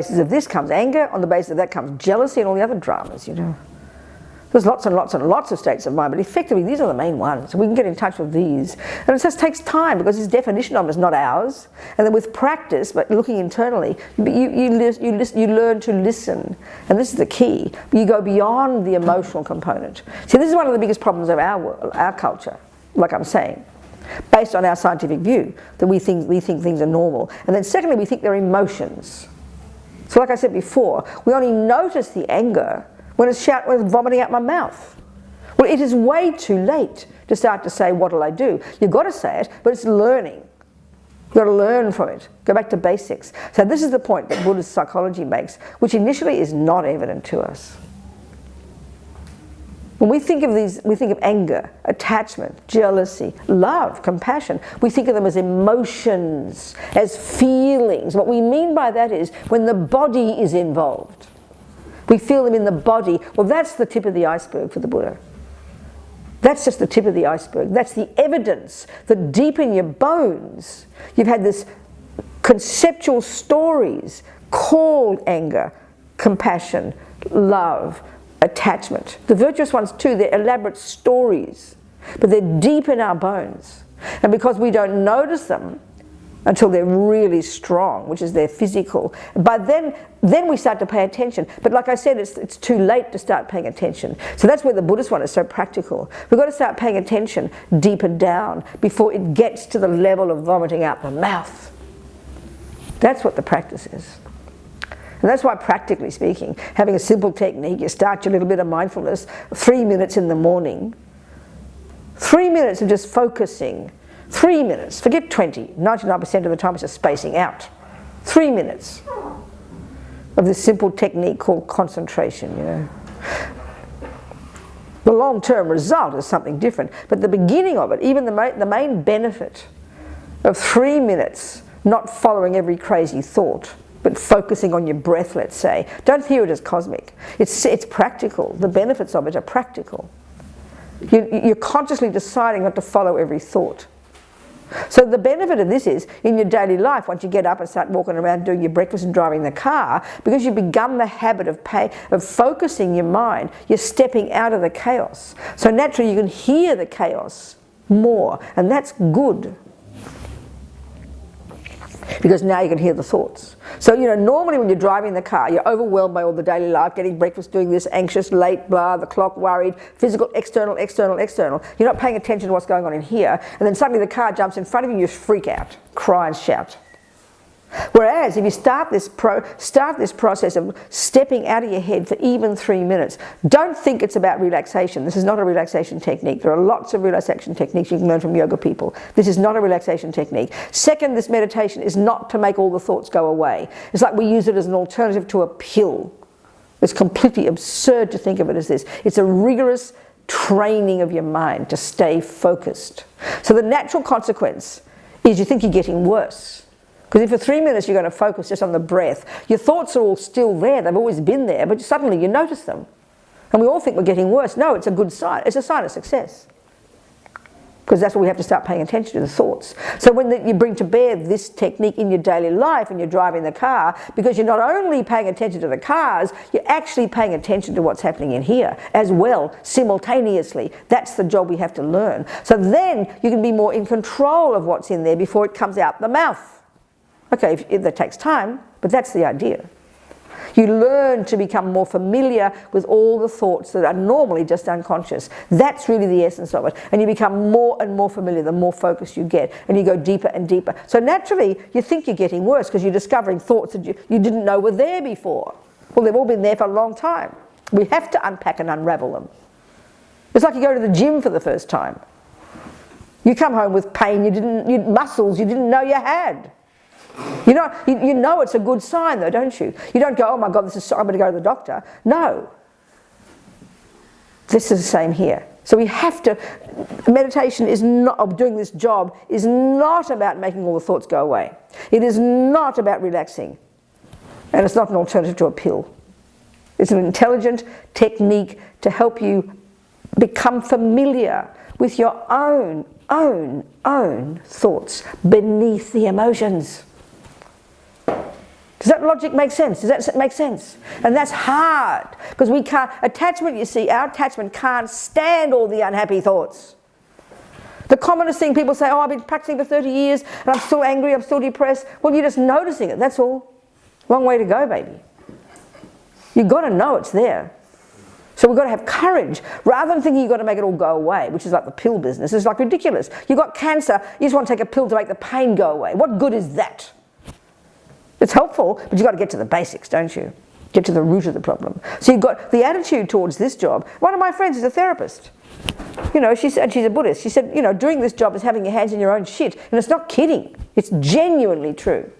basis of this comes anger, on the basis of that comes jealousy and all the other dramas, you know. There's lots and lots and lots of states of mind, but effectively these are the main ones. We can get in touch with these. And it just takes time because his definition of them is not ours. And then with practice, but looking internally, you learn to listen. And this is the key. You go beyond the emotional component. See, this is one of the biggest problems of our world, our culture, like I'm saying, based on our scientific view, that we think things are normal. And then secondly, we think they're emotions. So like I said before, we only notice the anger when it's vomiting out my mouth. Well, it is way too late to start to say, what'll I do? You've got to say it, but it's learning. You've got to learn from it. Go back to basics. So this is the point that Buddhist psychology makes, which initially is not evident to us. When we think of these, we think of anger, attachment, jealousy, love, compassion. We think of them as emotions, as feelings. What we mean by that is when the body is involved. We feel them in the body. Well, that's the tip of the iceberg for the Buddha. That's just the tip of the iceberg. That's the evidence that deep in your bones, you've had this conceptual stories called anger, compassion, love, attachment. The virtuous ones too, they're elaborate stories, but they're deep in our bones. And because we don't notice them until they're really strong, which is their physical, but then we start to pay attention. But like I said, it's too late to start paying attention. So that's where the Buddhist one is so practical. We've got to start paying attention deeper down before it gets to the level of vomiting out the mouth. That's what the practice is. And that's why, practically speaking, having a simple technique, you start your little bit of mindfulness, 3 minutes in the morning, 3 minutes of just focusing, 3 minutes, forget 20, 99% of the time it's just spacing out. 3 minutes of this simple technique called concentration, you know. The long-term result is something different, but the beginning of it, even the main benefit of 3 minutes, not following every crazy thought, but focusing on your breath, let's say. Don't hear it as cosmic. It's practical. The benefits of it are practical. You're consciously deciding not to follow every thought. So the benefit of this is, in your daily life, once you get up and start walking around doing your breakfast and driving the car, because you've begun the habit of focusing your mind, you're stepping out of the chaos. So naturally you can hear the chaos more, and that's good. Because now you can hear the thoughts. So, you know, normally when you're driving the car, you're overwhelmed by all the daily life, getting breakfast, doing this, anxious, late, blah, the clock, worried, physical, external, external, external. You're not paying attention to what's going on in here, and then suddenly the car jumps in front of you, you freak out, cry and shout. Whereas if you start this process of stepping out of your head for even 3 minutes, don't think it's about relaxation. This is not a relaxation technique. There are lots of relaxation techniques you can learn from yoga people. This is not a relaxation technique. Second, this meditation is not to make all the thoughts go away. It's like we use it as an alternative to a pill. It's completely absurd to think of it as this. It's a rigorous training of your mind to stay focused. So the natural consequence is you think you're getting worse. Because if for 3 minutes you're going to focus just on the breath, your thoughts are all still there, they've always been there, but suddenly you notice them. And we all think we're getting worse. No, it's a good sign. It's a sign of success. Because that's what we have to start paying attention to, the thoughts. So when you bring to bear this technique in your daily life and you're driving the car, because you're not only paying attention to the cars, you're actually paying attention to what's happening in here as well, simultaneously. That's the job we have to learn. So then you can be more in control of what's in there before it comes out the mouth. Okay, that takes time, but that's the idea. You learn to become more familiar with all the thoughts that are normally just unconscious. That's really the essence of it. And you become more and more familiar the more focused you get, and you go deeper and deeper. So naturally, you think you're getting worse because you're discovering thoughts that you didn't know were there before. Well, they've all been there for a long time. We have to unpack and unravel them. It's like you go to the gym for the first time. You come home with pain, muscles you didn't know you had. You know it's a good sign though, don't you? You don't go, oh my God, I'm going to go to the doctor. No. This is the same here. So we have to, meditation is not, of doing this job, is not about making all the thoughts go away. It is not about relaxing. And it's not an alternative to a pill. It's an intelligent technique to help you become familiar with your own thoughts beneath the emotions. Does that logic make sense? Does that make sense? And that's hard, because we can't, attachment, you see, our attachment can't stand all the unhappy thoughts. The commonest thing, people say, oh, I've been practicing for 30 years and I'm still angry, I'm still depressed. Well, you're just noticing it, that's all. Long way to go, baby. You've got to know it's there. So we've got to have courage, rather than thinking you've got to make it all go away, which is like the pill business. It's like ridiculous. You've got cancer, you just want to take a pill to make the pain go away. What good is that? It's helpful, but you've got to get to the basics, don't you? Get to the root of the problem. So you've got the attitude towards this job. One of my friends is a therapist. You know, she said, she's a Buddhist. She said, you know, doing this job is having your hands in your own shit. And it's not kidding. It's genuinely true.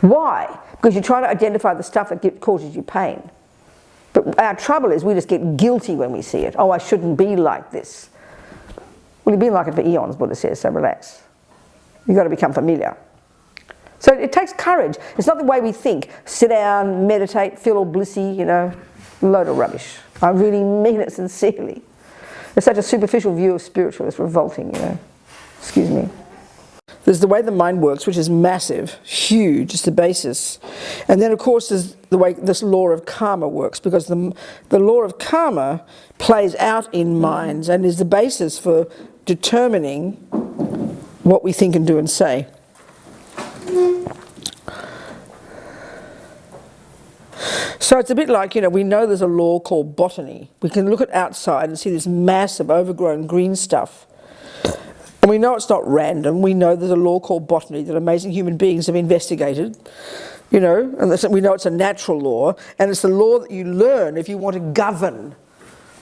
Why? Because you're trying to identify the stuff that causes you pain. But our trouble is we just get guilty when we see it. Oh, I shouldn't be like this. Well, you've been like it for eons, Buddha says, so relax. You've got to become familiar. So it takes courage. It's not the way we think. Sit down, meditate, feel all blissy, you know, load of rubbish. I really mean it sincerely. It's such a superficial view of spiritual, it's revolting, you know. Excuse me. There's the way the mind works, which is massive, huge, it's the basis. And then, of course, there's the way this law of karma works, because the law of karma plays out in minds and is the basis for determining what we think and do and say. So it's a bit like, you know, we know there's a law called botany. We can look at outside and see this massive overgrown green stuff. And we know it's not random. We know there's a law called botany that amazing human beings have investigated, you know, and we know it's a natural law, and it's the law that you learn if you want to govern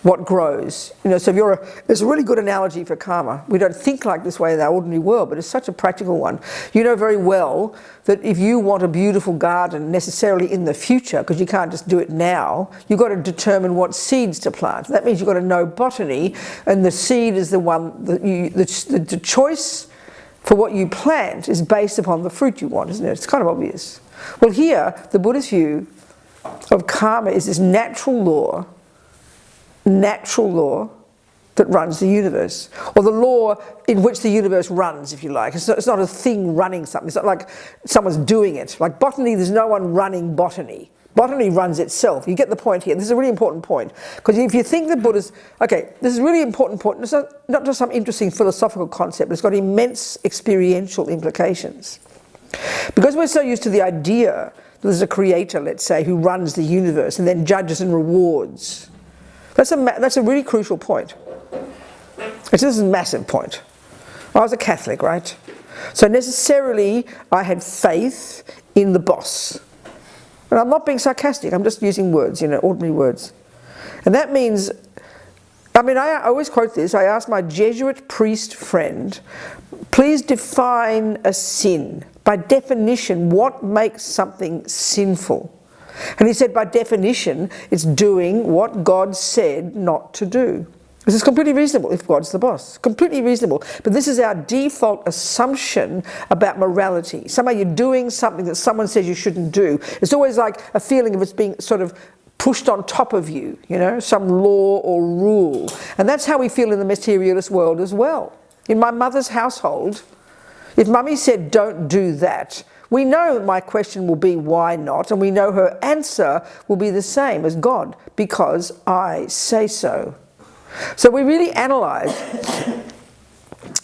what grows. You know, so if it's a really good analogy for karma. We don't think like this way in our ordinary world, but it's such a practical one. You know very well that if you want a beautiful garden necessarily in the future, because you can't just do it now, you've got to determine what seeds to plant. That means you've got to know botany, and the seed is the one that the choice for what you plant is based upon the fruit you want, isn't it? It's kind of obvious. Well, here, the Buddhist view of karma is this natural law that runs the universe, or the law in which the universe runs, if you like. It's not a thing running something. It's not like someone's doing it. Like botany, there's no one running botany. Botany runs itself. You get the point here. This is a really important point, because if you think the Buddha's, okay, this is a really important point. It's not just some interesting philosophical concept. It's got immense experiential implications. Because we're so used to the idea that there's a creator, let's say, who runs the universe and then judges and rewards. That's a really crucial point. This is a massive point. I was a Catholic, right? So necessarily I had faith in the boss. And I'm not being sarcastic, I'm just using words, you know, ordinary words. And that means, I mean, I always quote this. I asked my Jesuit priest friend, please define a sin. By definition, what makes something sinful? And he said, by definition, it's doing what God said not to do. This is completely reasonable if God's the boss. Completely reasonable. But this is our default assumption about morality. Somehow you're doing something that someone says you shouldn't do. It's always like a feeling of it's being sort of pushed on top of you, you know, some law or rule. And that's how we feel in the materialist world as well. In my mother's household, if mummy said don't do that, we know that my question will be why not, and we know her answer will be the same as God, because I say so. So we really analyse,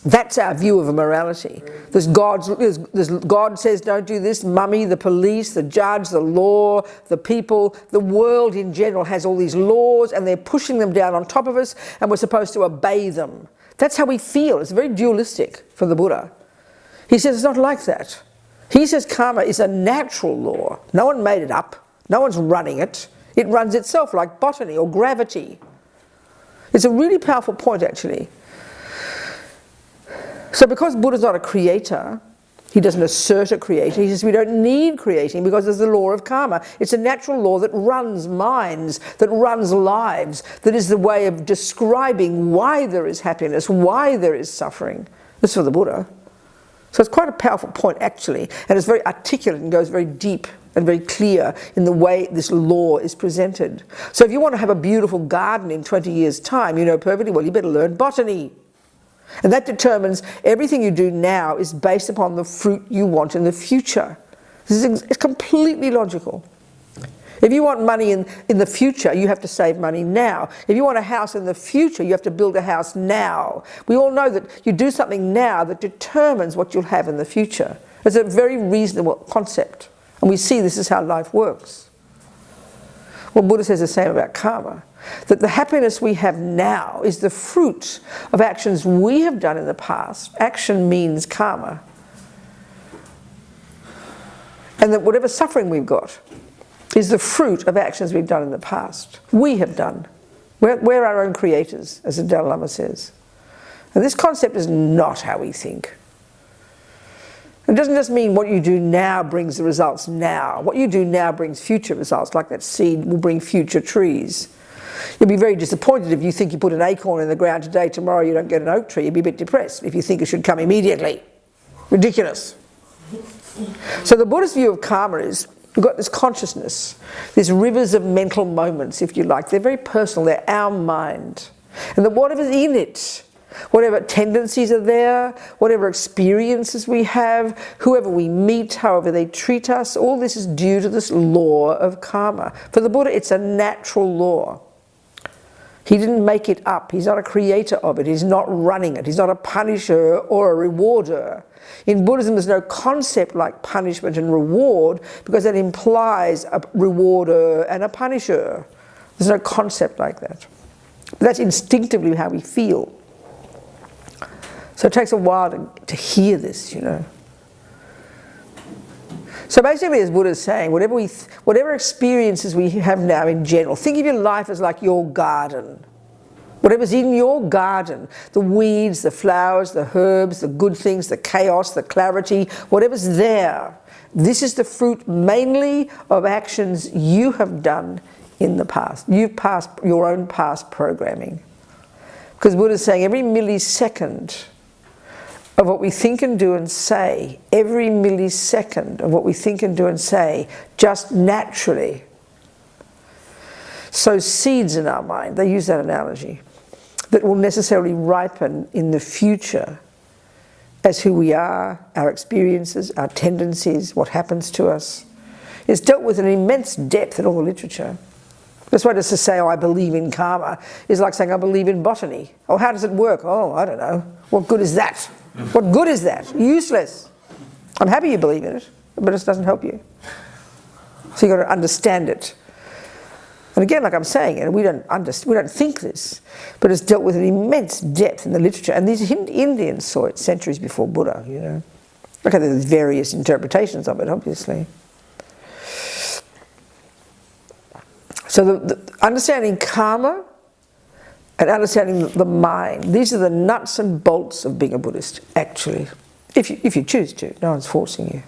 that's our view of a morality. There's God says don't do this, mummy, the police, the judge, the law, the people, the world in general has all these laws and they're pushing them down on top of us and we're supposed to obey them. That's how we feel. It's very dualistic for the Buddha. He says it's not like that. He says karma is a natural law. No one made it up. No one's running it. It runs itself like botany or gravity. It's a really powerful point, actually. So because Buddha's not a creator, he doesn't assert a creator. He says we don't need creating because there's the law of karma. It's a natural law that runs minds, that runs lives, that is the way of describing why there is happiness, why there is suffering. This is for the Buddha. So it's quite a powerful point, actually, and it's very articulate and goes very deep and very clear in the way this law is presented. So if you want to have a beautiful garden in 20 years' time, you know perfectly well you better learn botany. And that determines everything you do now is based upon the fruit you want in the future. It's completely logical. If you want money in the future, you have to save money now. If you want a house in the future, you have to build a house now. We all know that you do something now that determines what you'll have in the future. It's a very reasonable concept. And we see this is how life works. Well, Buddha says the same about karma. That the happiness we have now is the fruit of actions we have done in the past. Action means karma. And that whatever suffering we've got is the fruit of actions we've done in the past. We have done. We're our own creators, as the Dalai Lama says. And this concept is not how we think. It doesn't just mean what you do now brings the results now. What you do now brings future results, like that seed will bring future trees. You'll be very disappointed if you think you put an acorn in the ground today, tomorrow you don't get an oak tree. You'll be a bit depressed if you think it should come immediately. Ridiculous. So the Buddhist view of karma is, we've got this consciousness, these rivers of mental moments, if you like. They're very personal, they're our mind. And that whatever's in it, whatever tendencies are there, whatever experiences we have, whoever we meet, however they treat us, all this is due to this law of karma. For the Buddha, it's a natural law. He didn't make it up. He's not a creator of it. He's not running it. He's not a punisher or a rewarder. In Buddhism, there's no concept like punishment and reward because that implies a rewarder and a punisher. There's no concept like that. But that's instinctively how we feel. So it takes a while to hear this, you know. So basically, as Buddha is saying, whatever experiences we have now in general, think of your life as like your garden. Whatever's in your garden, the weeds, the flowers, the herbs, the good things, the chaos, the clarity, whatever's there, this is the fruit mainly of actions you have done in the past. You've passed your own past programming. Because Buddha is saying every millisecond of what we think and do and say, every millisecond of what we think and do and say, just naturally sows seeds in our mind. They use that analogy. That will necessarily ripen in the future as who we are, our experiences, our tendencies, what happens to us. It's dealt with in immense depth in all the literature. That's why just to say, oh, I believe in karma, is like saying, I believe in botany. Oh, how does it work? Oh, I don't know. What good is that? What good is that? Useless. I'm happy you believe in it, but it doesn't help you. So you've got to understand it. And again, like I'm saying, we don't think this, but it's dealt with in immense depth in the literature. And these Indians saw it centuries before Buddha, you know. Okay, there's various interpretations of it, obviously. So the understanding karma and understanding the mind, these are the nuts and bolts of being a Buddhist, actually. If you choose to, no one's forcing you.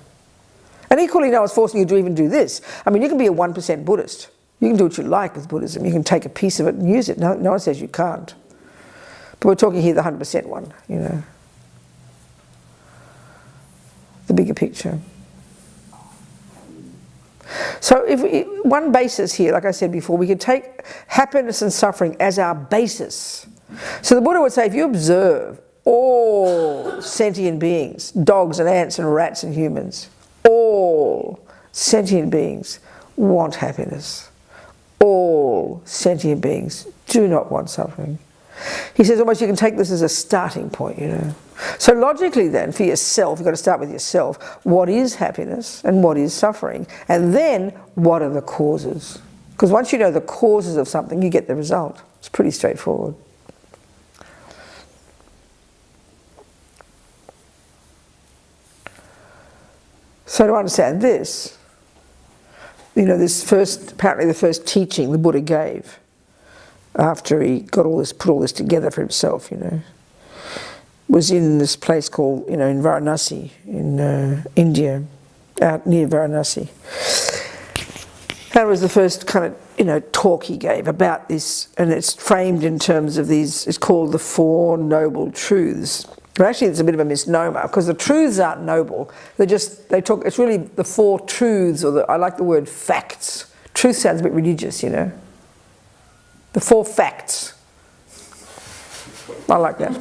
And equally, no one's forcing you to even do this. I mean, you can be a 1% Buddhist. You can do what you like with Buddhism. You can take a piece of it and use it. No one says you can't. But we're talking here the 100% one, you know. The bigger picture. So one basis here, like I said before, we could take happiness and suffering as our basis. So the Buddha would say, if you observe all sentient beings, dogs and ants and rats and humans, all sentient beings want happiness. All sentient beings do not want suffering. He says almost you can take this as a starting point, you know. So logically then, for yourself, you've got to start with yourself. What is happiness and what is suffering? And then, what are the causes? Because once you know the causes of something, you get the result. It's pretty straightforward. So to understand this, you know, apparently the first teaching the Buddha gave after he got put all this together for himself, you know, was in this place called, you know, in Varanasi, in India, out near Varanasi. That was the first kind of, you know, talk he gave about this, and it's framed in terms of these, it's called the Four Noble Truths. But actually it's a bit of a misnomer, because the truths aren't noble. It's really the four truths, or I like the word facts. Truth sounds a bit religious, you know. The four facts. I like that.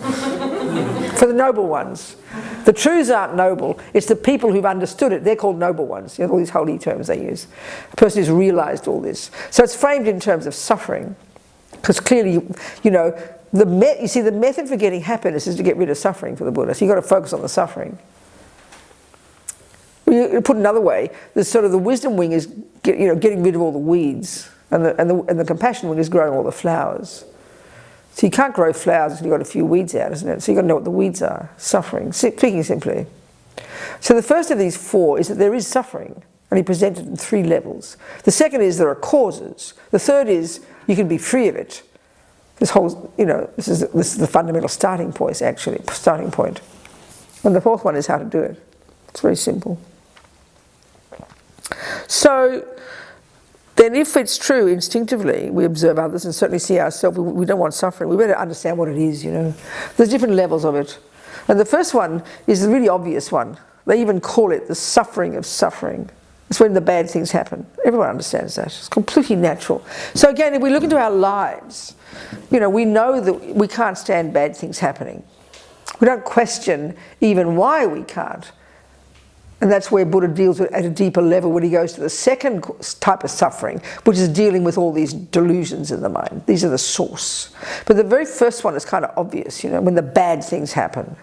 For the noble ones. The truths aren't noble, it's the people who've understood it. They're called noble ones. You know, all these holy terms they use. A person who's realised all this. So it's framed in terms of suffering. Because clearly, you know, you see, the method for getting happiness is to get rid of suffering for the Buddha. So you've got to focus on the suffering. You put another way, the wisdom wing is getting rid of all the weeds, and the compassion wing is growing all the flowers. So you can't grow flowers until you've got a few weeds out, isn't it? So you've got to know what the weeds are. Suffering, speaking simply. So the first of these four is that there is suffering, and he presented in 3 levels. The second is there are causes. The third is you can be free of it. This whole, this is the fundamental starting point, actually, starting point. And the fourth one is how to do it. It's very simple. So then if it's true instinctively, we observe others and certainly see ourselves, we don't want suffering, we better understand what it is, There's different levels of it. And the first one is the really obvious one. They even call it the suffering of suffering. It's when the bad things happen. Everyone understands that. It's completely natural. So again, if we look into our lives, we know that we can't stand bad things happening. We don't question even why we can't. And that's where Buddha deals with at a deeper level when he goes to the second type of suffering, which is dealing with all these delusions in the mind. These are the source. But the very first one is kind of obvious, when the bad things happen.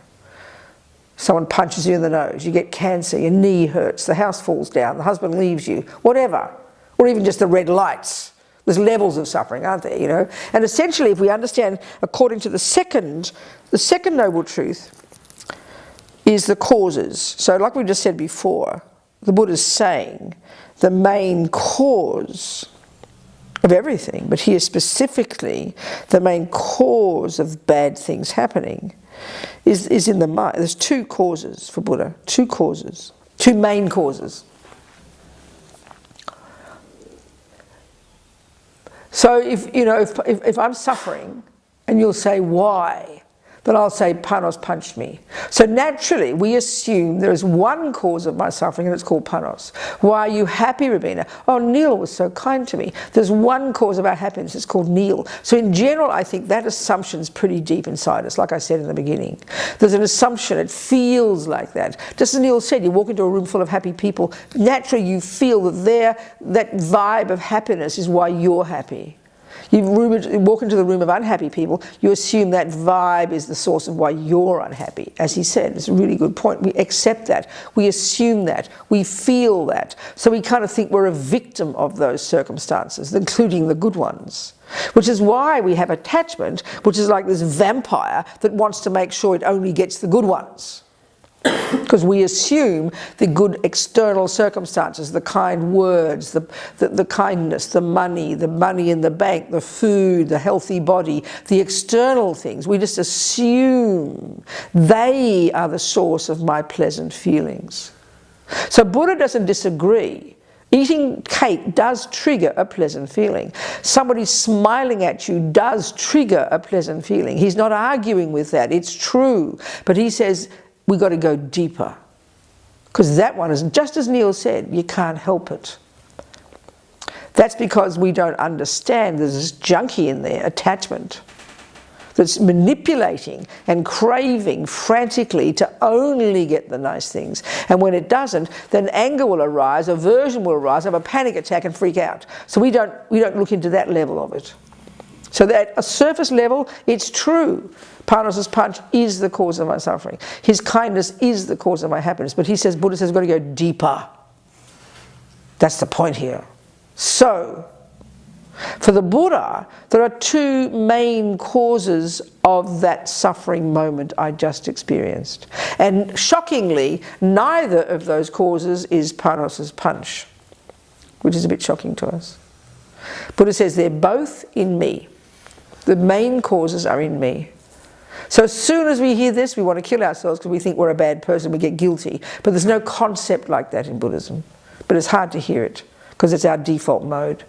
Someone punches you in the nose, you get cancer, your knee hurts, the house falls down, the husband leaves you, whatever. Or even just the red lights. There's levels of suffering, aren't there, And essentially, if we understand, according to the second noble truth, is the causes. So like we just said before, the Buddha's saying the main cause of everything, but here specifically, the main cause of bad things happening is in the mind. There's 2 causes for Buddha, 2 causes, 2 main causes. So if I'm suffering, and you'll say, why? Then I'll say, Paros punched me. So naturally, we assume there is one cause of my suffering, and it's called Paros. Why are you happy, Robina? Oh, Neil was so kind to me. There's one cause of our happiness, it's called Neil. So in general, I think that assumption's pretty deep inside us, like I said in the beginning. There's an assumption, it feels like that. Just as Neil said, you walk into a room full of happy people, naturally you feel that that vibe of happiness is why you're happy. You walk into the room of unhappy people, you assume that vibe is the source of why you're unhappy. As he said, it's a really good point. We accept that. We assume that. We feel that. So we kind of think we're a victim of those circumstances, including the good ones. Which is why we have attachment, which is like this vampire that wants to make sure it only gets the good ones. Because we assume the good external circumstances, the kind words, the kindness, the money in the bank, the food, the healthy body, the external things, we just assume they are the source of my pleasant feelings. So Buddha doesn't disagree. Eating cake does trigger a pleasant feeling. Somebody smiling at you does trigger a pleasant feeling. He's not arguing with that. It's true. But he says, we've got to go deeper. Because that one is, just as Neil said, you can't help it. That's because we don't understand there's this junkie in there, attachment, that's manipulating and craving frantically to only get the nice things. And when it doesn't, then anger will arise, aversion will arise, have a panic attack and freak out. So we don't look into that level of it. So at a surface level, it's true. Panos' punch is the cause of my suffering. His kindness is the cause of my happiness. But Buddha says we've got to go deeper. That's the point here. So, for the Buddha, there are 2 main causes of that suffering moment I just experienced. And shockingly, neither of those causes is Panos' punch, which is a bit shocking to us. Buddha says they're both in me. The main causes are in me. So as soon as we hear this, we want to kill ourselves because we think we're a bad person, we get guilty. But there's no concept like that in Buddhism. But it's hard to hear it because it's our default mode.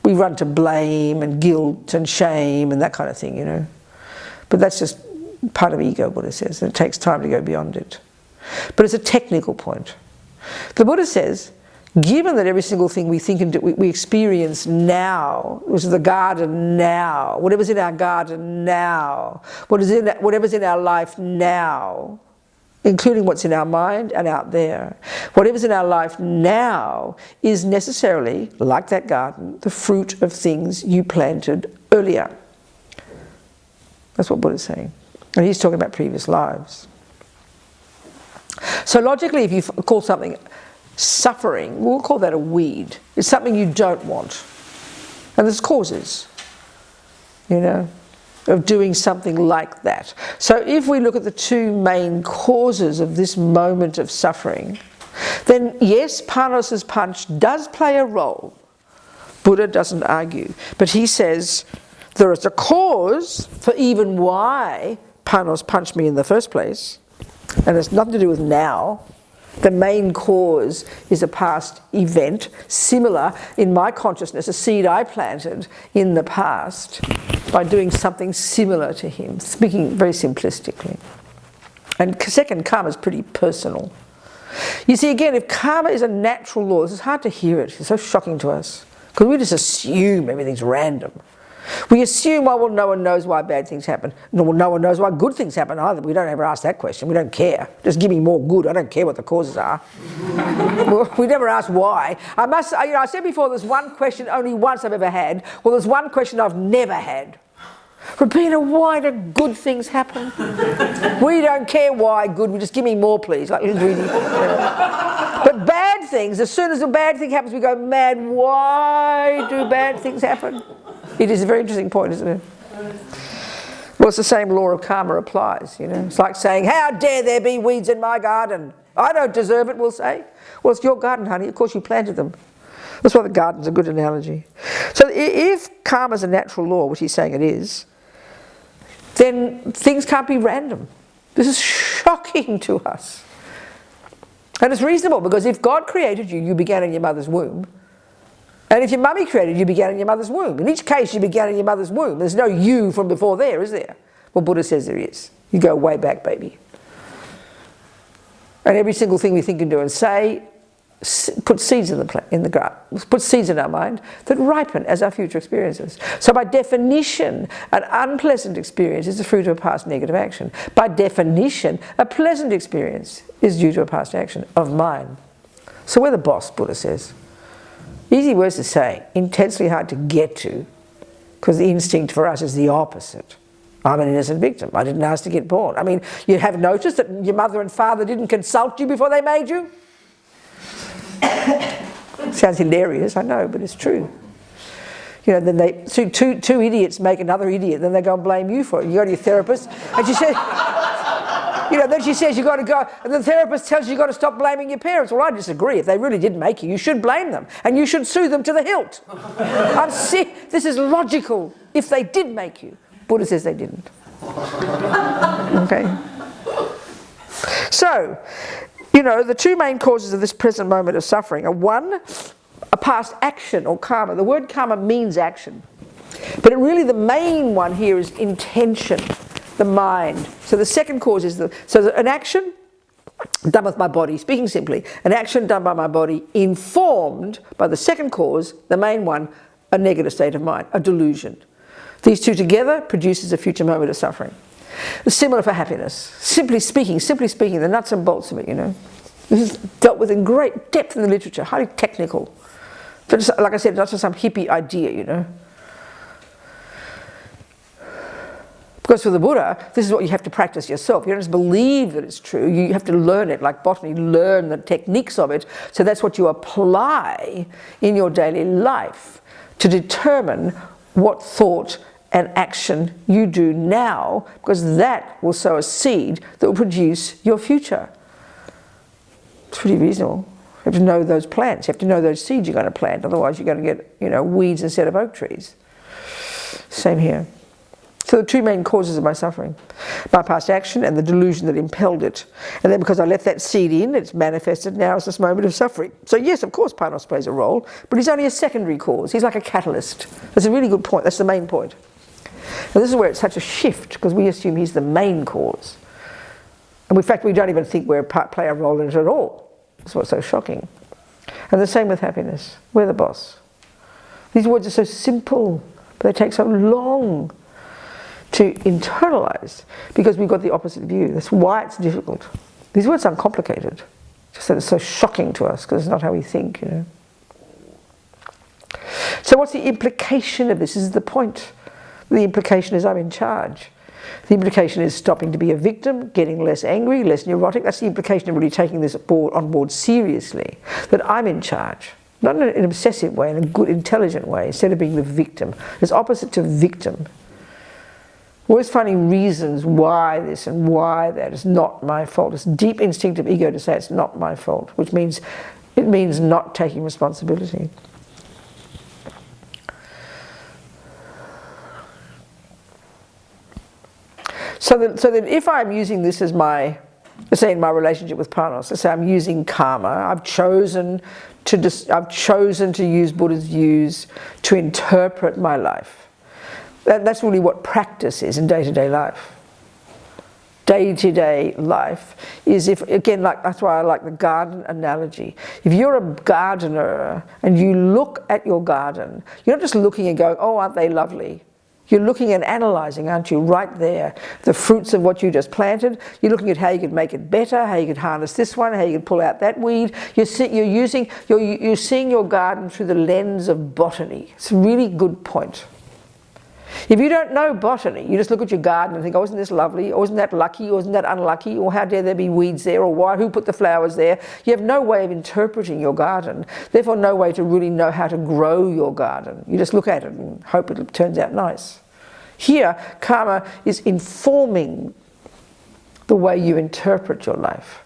We run to blame and guilt and shame and that kind of thing, But that's just part of ego, Buddha says, and it takes time to go beyond it. But it's a technical point. The Buddha says, given that every single thing we think and do, we experience now, which is the garden now, whatever's in our garden now, whatever's in our life now, including what's in our mind and out there, whatever's in our life now is necessarily, like that garden, the fruit of things you planted earlier. That's what Buddha's saying. And he's talking about previous lives. So logically, if you call something suffering, we'll call that a weed. It's something you don't want. And there's causes, you know, of doing something like that. So if we look at the two main causes of this moment of suffering, then yes, Panos' punch does play a role. Buddha doesn't argue. But he says there is a cause for even why Panos punched me in the first place, and it's nothing to do with now. The main cause is a past event, similar in my consciousness, a seed I planted in the past by doing something similar to him, speaking very simplistically. And second, karma is pretty personal. You see, again, if karma is a natural law, this is hard to hear it, it's so shocking to us, because we just assume everything's random. We assume, oh, well, no one knows why bad things happen. No one knows why good things happen either. We don't ever ask that question. We don't care. Just give me more good. I don't care what the causes are. Well, we never ask why. I said before, there's one question only once I've ever had. Well, there's one question I've never had. Robina, why do good things happen? We don't care why good. We just give me more, please. Like really. You know. But bad things, as soon as a bad thing happens, we go mad. Why do bad things happen? It is a very interesting point, isn't it? Well, it's the same law of karma applies, you know. It's like saying, how dare there be weeds in my garden? I don't deserve it, we'll say. Well, it's your garden, honey. Of course you planted them. That's why the garden's a good analogy. So if karma's a natural law, which he's saying it is, then things can't be random. This is shocking to us. And it's reasonable, because if God created you, you began in your mother's womb. And if your mummy created you, you began in your mother's womb. In each case, you began in your mother's womb. There's no you from before there, is there? Well, Buddha says there is. You go way back, baby. And every single thing we think and do and say puts seeds in the ground, puts seeds in our mind that ripen as our future experiences. So by definition, an unpleasant experience is the fruit of a past negative action. By definition, a pleasant experience is due to a past action of mine. So we're the boss, Buddha says. Easy words to say, intensely hard to get to, because the instinct for us is the opposite. I'm an innocent victim. I didn't ask to get born. I mean, you have noticed that your mother and father didn't consult you before they made you? Sounds hilarious, I know, but it's true. You know, then two idiots make another idiot, then they go and blame you for it. You go to your therapist, and she says, you know, then she says you've got to go, and the therapist tells you you've got to stop blaming your parents. Well, I disagree. If they really did make you, you should blame them, and you should sue them to the hilt. I'm sick. This is logical. If they did make you. Buddha says they didn't. Okay? So, you know, the two main causes of this present moment of suffering are one, a past action or karma. The word karma means action. But really the main one here is intention, the mind. So the second cause is an action done with my body, speaking simply, an action done by my body informed by the second cause, the main one, a negative state of mind, a delusion. These two together produces a future moment of suffering. It's similar for happiness. Simply speaking, the nuts and bolts of it, you know. This is dealt with in great depth in the literature, highly technical. So just, like I said, not just some hippie idea, you know. Because for the Buddha, this is what you have to practice yourself. You don't just believe that it's true, you have to learn it, like botany, learn the techniques of it. So that's what you apply in your daily life to determine what thought and action you do now, because that will sow a seed that will produce your future. It's pretty reasonable. You have to know those plants. You have to know those seeds you're going to plant. Otherwise you're going to get, you know, weeds instead of oak trees. Same here. So the two main causes of my suffering, my past action and the delusion that impelled it. And then because I left that seed in, it's manifested now as this moment of suffering. So yes, of course Panos plays a role, but he's only a secondary cause. He's like a catalyst. That's a really good point. That's the main point. Now this is where it's such a shift, because we assume he's the main cause. And in fact, we don't even think we play a role in it at all. That's what's so shocking. And the same with happiness. We're the boss. These words are so simple, but they take so long to internalize because we've got the opposite view. That's why it's difficult. These words aren't complicated, just that it's so shocking to us because it's not how we think, you know. So what's the implication of this? This is the point. The implication is I'm in charge. The implication is stopping to be a victim, getting less angry, less neurotic. That's the implication of really taking this on board seriously, that I'm in charge. Not in an obsessive way, in a good, intelligent way, instead of being the victim. It's opposite to victim. We're always finding reasons why this and why that. It's not my fault. It's deep instinctive ego to say it's not my fault, which means it means not taking responsibility. So that if I'm using this as my, let's say in my relationship with Paros, let's say I'm using karma, I've chosen to use Buddha's views to interpret my life. That's really what practice is in day-to-day life. Day-to-day life is, if again, that's why I like the garden analogy. If you're a gardener and you look at your garden, you're not just looking and going, oh, aren't they lovely? You're looking and analysing, aren't you, right there, the fruits of what you just planted. You're looking at how you could make it better, how you could harness this one, how you could pull out that weed. You're seeing your garden through the lens of botany. It's a really good point. If you don't know botany, you just look at your garden and think, oh, isn't this lovely, or isn't that lucky, or isn't that unlucky, or how dare there be weeds there, or why, who put the flowers there? You have no way of interpreting your garden, therefore no way to really know how to grow your garden. You just look at it and hope it turns out nice. Here, karma is informing the way you interpret your life,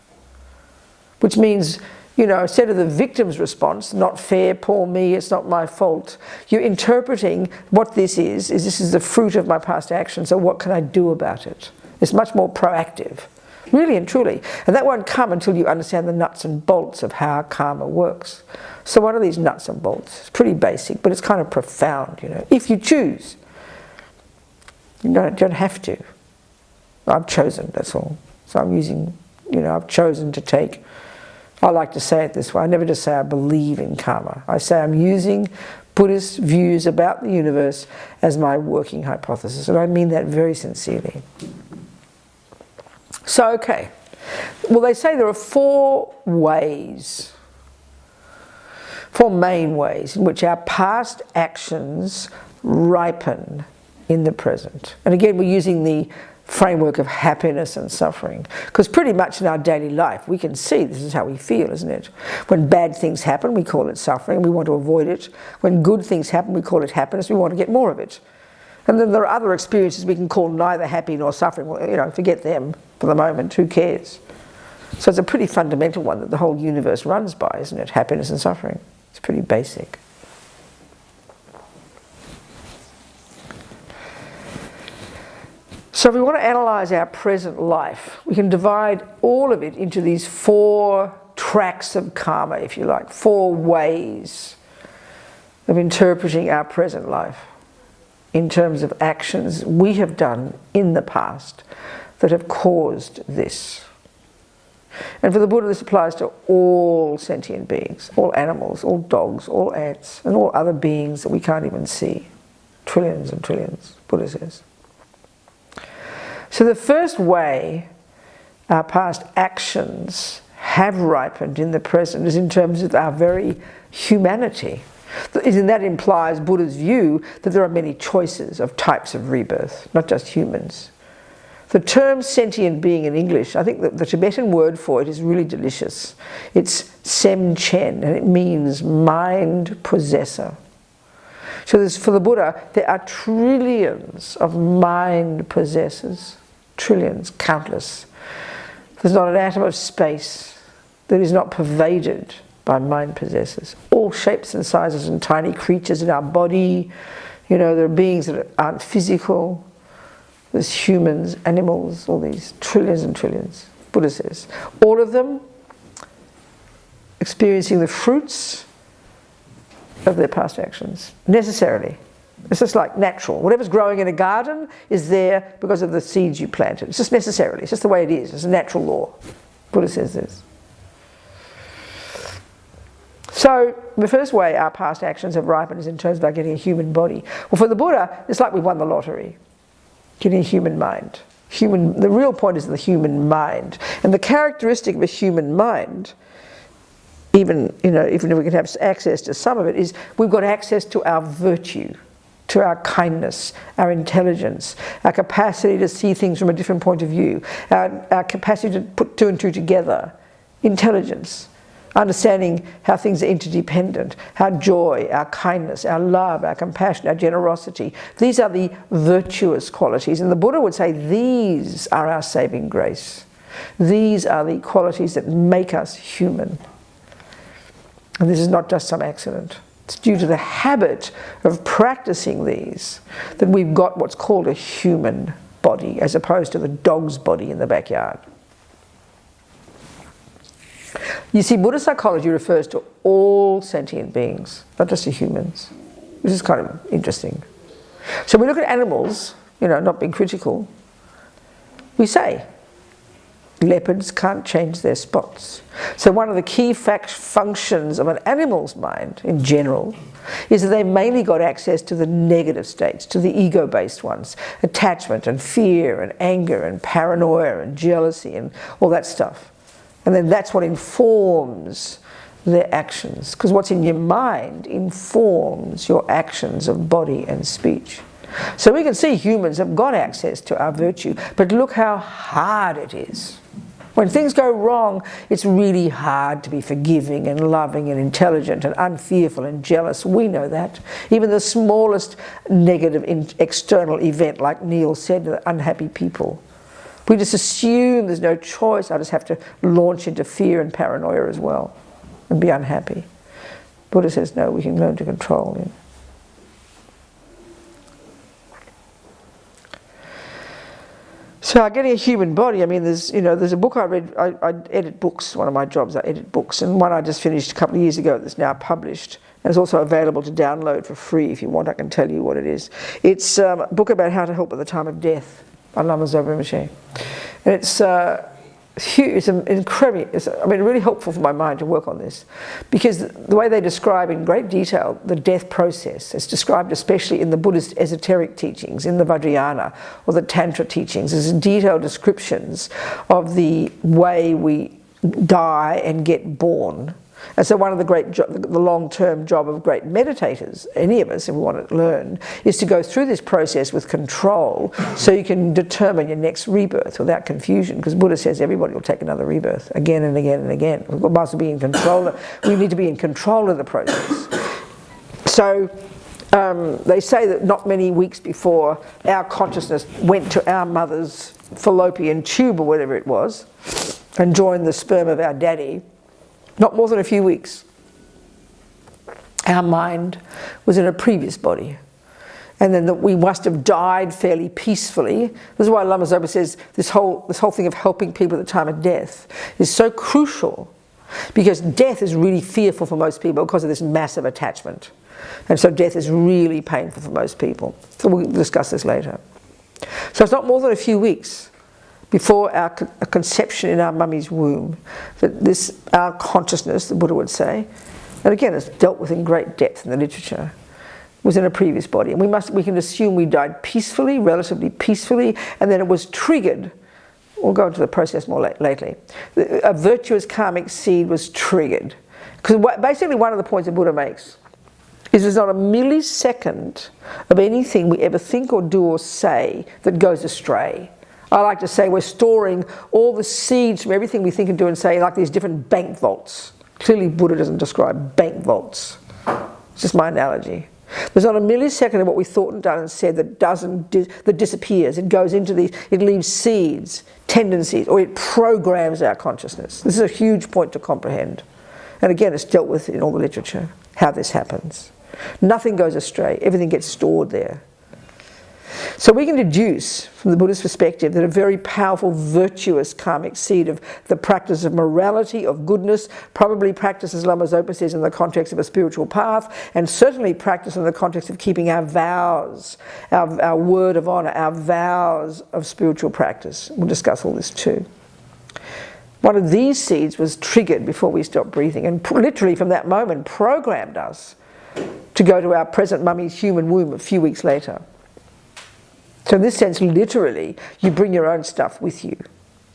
which means, you know, instead of the victim's response, not fair, poor me, it's not my fault, you're interpreting what this is the fruit of my past action, so what can I do about it? It's much more proactive, really and truly. And that won't come until you understand the nuts and bolts of how karma works. So what are these nuts and bolts? It's pretty basic, but it's kind of profound, you know. If you choose, you don't have to. I've chosen, that's all. So I'm using, you know, I've chosen to take, I like to say it this way, I never just say I believe in karma. I say I'm using Buddhist views about the universe as my working hypothesis, and I mean that very sincerely. So, okay. Well, they say there are four main ways in which our past actions ripen in the present. And again, we're using the framework of happiness and suffering, because pretty much in our daily life we can see this is how we feel, isn't it? When bad things happen, we call it suffering, we want to avoid it. When good things happen, we call it happiness, we want to get more of it. And then there are other experiences we can call neither happy nor suffering. Well, you know, forget them for the moment, who cares? So it's a pretty fundamental one that the whole universe runs by, isn't it? Happiness and suffering. It's pretty basic. So if we want to analyse our present life, we can divide all of it into these four tracks of karma, if you like, four ways of interpreting our present life in terms of actions we have done in the past that have caused this. And for the Buddha, this applies to all sentient beings, all animals, all dogs, all ants, and all other beings that we can't even see. Trillions and trillions, Buddha says. So the first way our past actions have ripened in the present is in terms of our very humanity. And that implies Buddha's view that there are many choices of types of rebirth, not just humans. The term sentient being in English, I think that the Tibetan word for it is really delicious. It's sem chen, and it means mind possessor. So for the Buddha, there are trillions of mind possessors. Trillions, countless. There's not an atom of space that is not pervaded by mind possessors. All shapes and sizes and tiny creatures in our body. You know, there are beings that aren't physical. There's humans, animals, all these trillions and trillions, Buddha says. All of them experiencing the fruits of their past actions, necessarily. It's just like natural. Whatever's growing in a garden is there because of the seeds you planted. It's just necessarily. It's just the way it is. It's a natural law. Buddha says this. So the first way our past actions have ripened is in terms of our getting a human body. Well, for the Buddha, it's like we won the lottery, getting a human mind. The real point is the human mind. And the characteristic of a human mind, even if we can have access to some of it, is we've got access to our virtue, to our kindness, our intelligence, our capacity to see things from a different point of view, our capacity to put two and two together, intelligence, understanding how things are interdependent, our joy, our kindness, our love, our compassion, our generosity. These are the virtuous qualities. And the Buddha would say these are our saving grace. These are the qualities that make us human. And this is not just some accident. It's due to the habit of practicing these that we've got what's called a human body, as opposed to the dog's body in the backyard. You see, Buddhist psychology refers to all sentient beings, not just to humans. This is kind of interesting. So we look at animals, not being critical. We say, leopards can't change their spots. So one of the key functions of an animal's mind, in general, is that they've mainly got access to the negative states, to the ego-based ones. Attachment and fear and anger and paranoia and jealousy and all that stuff. And then that's what informs their actions. Because what's in your mind informs your actions of body and speech. So we can see humans have got access to our virtue, but look how hard it is. When things go wrong, it's really hard to be forgiving and loving and intelligent and unfearful and jealous. We know that. Even the smallest negative external event, like Neil said, to the unhappy people. We just assume there's no choice. I just have to launch into fear and paranoia as well and be unhappy. Buddha says, no, we can learn to control it. So getting a human body, there's a book I read, I edit books, one of my jobs, I edit books, and one I just finished a couple of years ago that's now published, and it's also available to download for free if you want. I can tell you what it is. It's a book about how to help at the time of death by Lama Zopa Rinpoche. And it's huge, it's really helpful for my mind to work on this, because the way they describe in great detail the death process, it's described especially in the Buddhist esoteric teachings, in the Vajrayana or the Tantra teachings, there's detailed descriptions of the way we die and get born. And so one of the long-term job of great meditators, any of us, if we want to learn, is to go through this process with control so you can determine your next rebirth without confusion, because Buddha says everybody will take another rebirth again and again and again. We must be in control. We need to be in control of the process. So they say that not many weeks before our consciousness went to our mother's fallopian tube or whatever it was and joined the sperm of our daddy, not more than a few weeks, our mind was in a previous body. And then that we must have died fairly peacefully. This is why Lama Zopa says this whole thing of helping people at the time of death is so crucial, because death is really fearful for most people because of this massive attachment. And so death is really painful for most people. So we'll discuss this later. So it's not more than a few weeks before our conception in our mummy's womb, that our consciousness, the Buddha would say, and again it's dealt with in great depth in the literature, was in a previous body. And we can assume we died peacefully, relatively peacefully, and then it was triggered. We'll go into the process more lately. A virtuous karmic seed was triggered. Because basically one of the points the Buddha makes is there's not a millisecond of anything we ever think or do or say that goes astray. I like to say we're storing all the seeds from everything we think and do and say like these different bank vaults. Clearly Buddha doesn't describe bank vaults. It's just my analogy. There's not a millisecond of what we thought and done and said that disappears. It goes into these, it leaves seeds, tendencies, or it programs our consciousness. This is a huge point to comprehend. And again, it's dealt with in all the literature, how this happens. Nothing goes astray. Everything gets stored there. So we can deduce from the Buddhist perspective that a very powerful virtuous karmic seed of the practice of morality, of goodness, probably practice, as Lama Zopa says, in the context of a spiritual path, and certainly practice in the context of keeping our vows, our word of honor, our vows of spiritual practice. We'll discuss all this too. One of these seeds was triggered before we stopped breathing, and literally from that moment programmed us to go to our present mummy's human womb a few weeks later. So in this sense, literally, you bring your own stuff with you.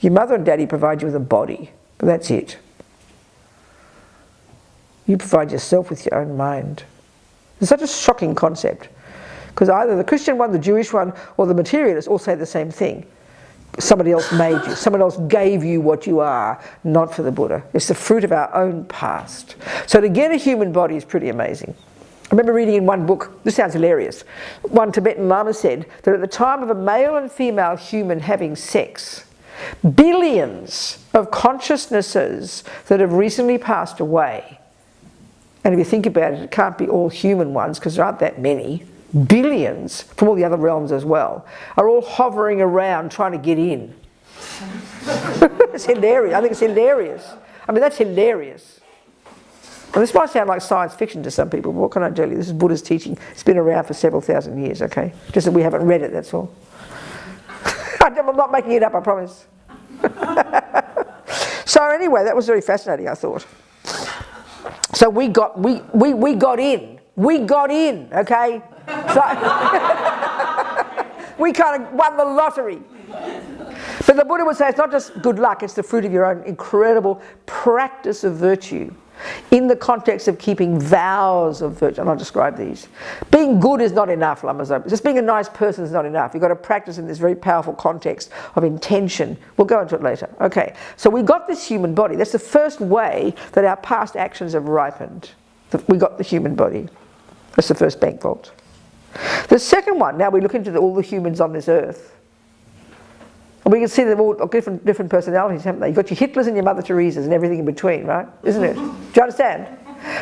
Your mother and daddy provide you with a body, but that's it. You provide yourself with your own mind. It's such a shocking concept, because either the Christian one, the Jewish one, or the materialists all say the same thing. Somebody else made you, someone else gave you what you are, not for the Buddha. It's the fruit of our own past. So to get a human body is pretty amazing. I remember reading in one book, this sounds hilarious, one Tibetan Lama said that at the time of a male and female human having sex, billions of consciousnesses that have recently passed away, and if you think about it, it can't be all human ones because there aren't that many, billions from all the other realms as well, are all hovering around trying to get in. It's hilarious. I think it's hilarious. I mean, that's hilarious. And this might sound like science fiction to some people, but what can I tell you? This is Buddha's teaching. It's been around for several thousand years, okay? Just that we haven't read it, that's all. I'm not making it up, I promise. So anyway, that was very fascinating, I thought. So we got in. We got in, okay? So we kind of won the lottery. But the Buddha would say it's not just good luck, it's the fruit of your own incredible practice of virtue in the context of keeping vows of virtue. And I'll describe these. Being good is not enough, Lamas. Just being a nice person is not enough. You've got to practice in this very powerful context of intention. We'll go into it later. Okay, so we got this human body. That's the first way that our past actions have ripened. We got the human body. That's the first bank vault. The second one, now we look into all the humans on this earth. And we can see them all different personalities, haven't they? You've got your Hitlers and your Mother Teresas and everything in between, right? Isn't it? Do you understand?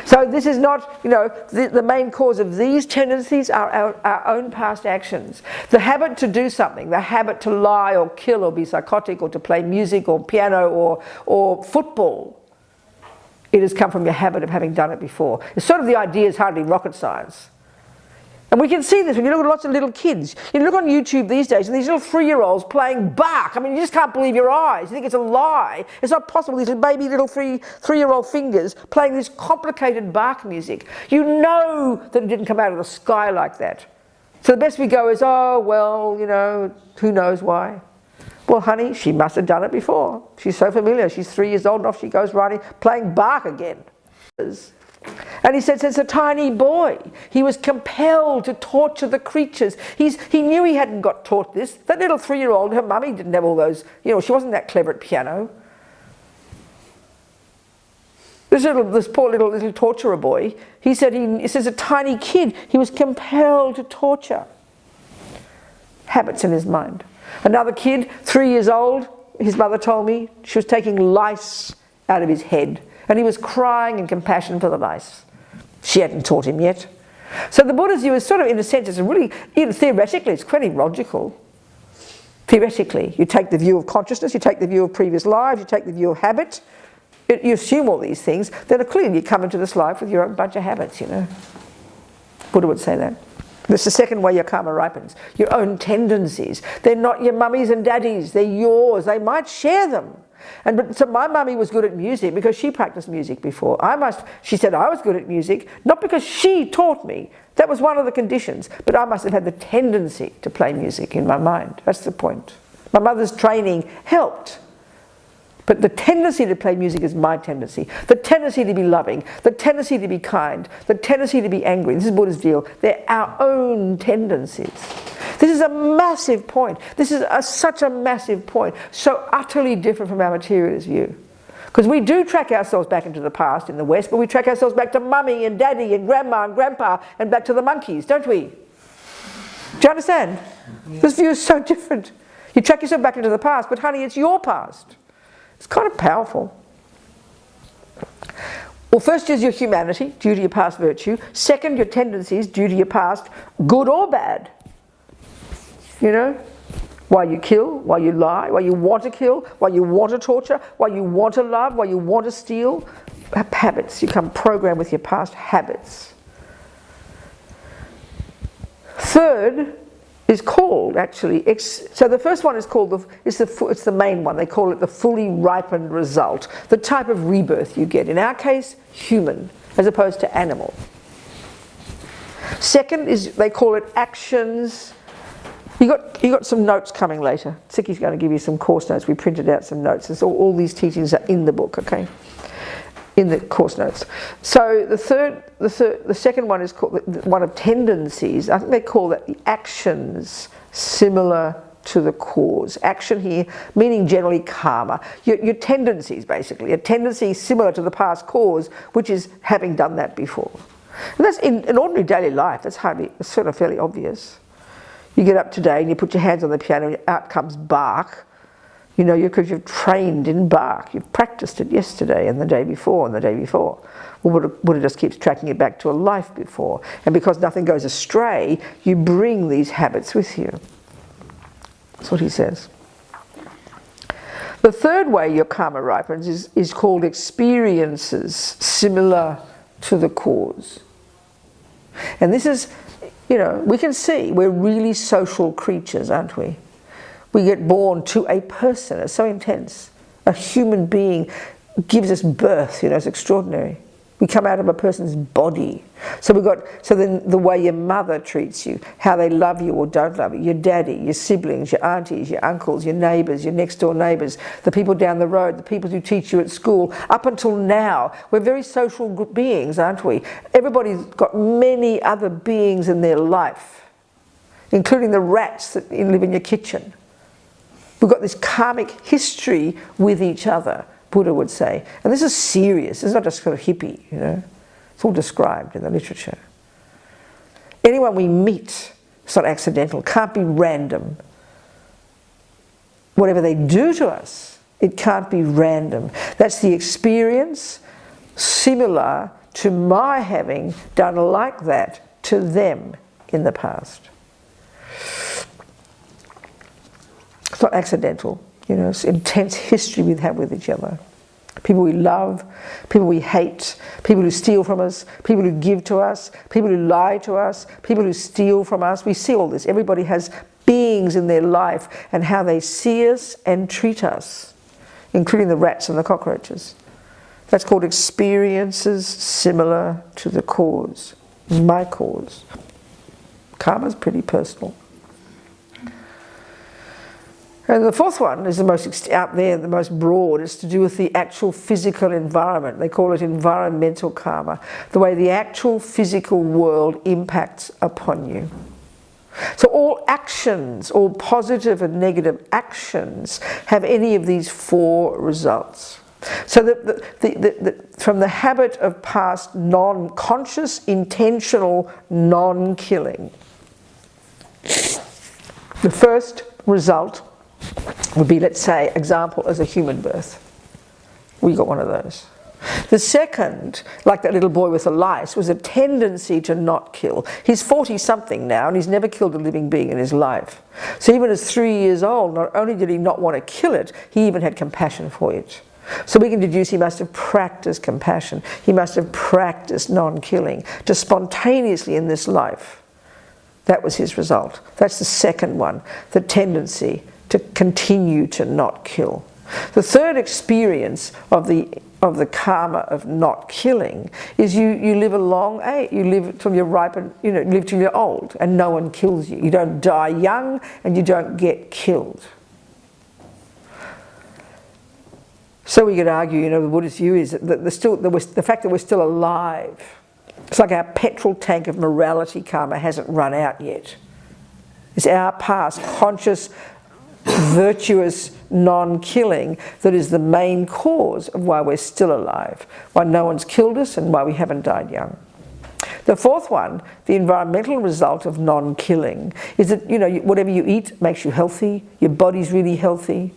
So this is not, the main cause of these tendencies are our own past actions. The habit to do something, the habit to lie or kill or be psychotic or to play music or piano or football, it has come from your habit of having done it before. It's sort of the idea is hardly rocket science. And we can see this when you look at lots of little kids. You look on YouTube these days and these little 3-year-olds playing Bach. I mean, you just can't believe your eyes. You think it's a lie. It's not possible. These baby little 3-year-old fingers playing this complicated Bach music. You know that it didn't come out of the sky like that. So the best we go is, oh, well, who knows why. Well, honey, she must have done it before. She's so familiar. She's 3 years old and off she goes playing Bach again. And he said, since a tiny boy, he was compelled to torture the creatures. He knew he hadn't got taught this. That little 3-year-old, her mummy didn't have all those, she wasn't that clever at piano. This poor little torturer boy, he said, as a tiny kid, he was compelled to torture. Habits in his mind. Another kid, 3 years old, his mother told me, she was taking lice out of his head. And he was crying in compassion for the lice. She hadn't taught him yet. So the Buddha's view is sort of, in a sense, it's really, theoretically, it's pretty logical. Theoretically, you take the view of consciousness, you take the view of previous lives, you take the view of habit, you assume all these things, then clearly you come into this life with your own bunch of habits, Buddha would say that. That's the second way your karma ripens. Your own tendencies. They're not your mummies and daddies, they're yours. They might share them. So my mummy was good at music because she practiced music before. She said I was good at music, not because she taught me. That was one of the conditions. But I must have had the tendency to play music in my mind. That's the point. My mother's training helped. But the tendency to play music is my tendency. The tendency to be loving, the tendency to be kind, the tendency to be angry. This is Buddha's deal. They're our own tendencies. This is a massive point. This is such a massive point. So utterly different from our materialist view. Because we do track ourselves back into the past in the West, but we track ourselves back to mummy and daddy and grandma and grandpa and back to the monkeys, don't we? Do you understand? Yeah. This view is so different. You track yourself back into the past, but honey, it's your past. It's kind of powerful. Well, first is your humanity, due to your past virtue. Second, your tendencies, due to your past, good or bad. Why you kill, why you lie, why you want to kill, why you want to torture, why you want to love, why you want to steal. Habits. You come programmed with your past habits. Third is called actually, so the first one is called, it's the main one, they call it the fully ripened result, the type of rebirth you get. In our case, human, as opposed to animal. Second is, they call it actions. You got some notes coming later. Siki's going to give you some course notes. We printed out some notes. All these teachings are in the book, okay? In the course notes. So the second one is called one of tendencies. I think they call that the actions similar to the cause. Action here meaning generally karma. Your tendencies, basically. A tendency similar to the past cause, which is having done that before. And that's in ordinary daily life. It's sort of fairly obvious. You get up today and you put your hands on the piano and out comes bark. You know, because you've trained in bark. You've practiced it yesterday and the day before and the day before. Well, Buddha just keeps tracking it back to a life before. And because nothing goes astray, you bring these habits with you. That's what he says. The third way your karma ripens is called experiences similar to the cause. And this is, you know, we can see we're really social creatures, aren't we? We get born to a person. It's so intense. A human being gives us birth, you know, it's extraordinary. We come out of a person's body. So then the way your mother treats you, how they love you or don't love you, your daddy, your siblings, your aunties, your uncles, your neighbours, your next door neighbours, the people down the road, the people who teach you at school. Up until now, we're very social beings, aren't we? Everybody's got many other beings in their life, including the rats that live in your kitchen. We've got this karmic history with each other, Buddha would say. And this is serious. It's not just sort of hippie, you know. It's all described in the literature. Anyone we meet, it's not accidental, can't be random. Whatever they do to us, it can't be random. That's the experience similar to my having done like that to them in the past. It's not accidental, you know, it's intense history we have with each other. People we love, people we hate, people who steal from us, people who give to us, people who lie to us, people who steal from us. We see all this. Everybody has beings in their life and how they see us and treat us, including the rats and the cockroaches. That's called experiences similar to the cause, my cause. Karma's pretty personal. And the fourth one is the most out there, the most broad. It's to do with the actual physical environment. They call it environmental karma, the way the actual physical world impacts upon you. So all actions, all positive and negative actions, have any of these four results. So from the habit of past non-conscious, intentional non-killing, the first result would be, let's say, example as a human birth. We got one of those. The second, like that little boy with the lice, was a tendency to not kill. He's 40-something now and he's never killed a living being in his life. So even as 3 years old, not only did he not want to kill it, he even had compassion for it. So we can deduce he must have practiced compassion. He must have practiced non-killing, just spontaneously in this life. That was his result. That's the second one, the tendency to continue to not kill. The third experience of the karma of not killing is you live a long age. You live till you're ripe and live till you're old, and no one kills you. You don't die young, and you don't get killed. So we could argue, the Buddhist view is that the fact that we're still alive. It's like our petrol tank of morality karma hasn't run out yet. It's our past conscious, virtuous non-killing that is the main cause of why we're still alive, why no one's killed us and why we haven't died young. The fourth one, the environmental result of non-killing, is that whatever you eat makes you healthy, your body's really healthy,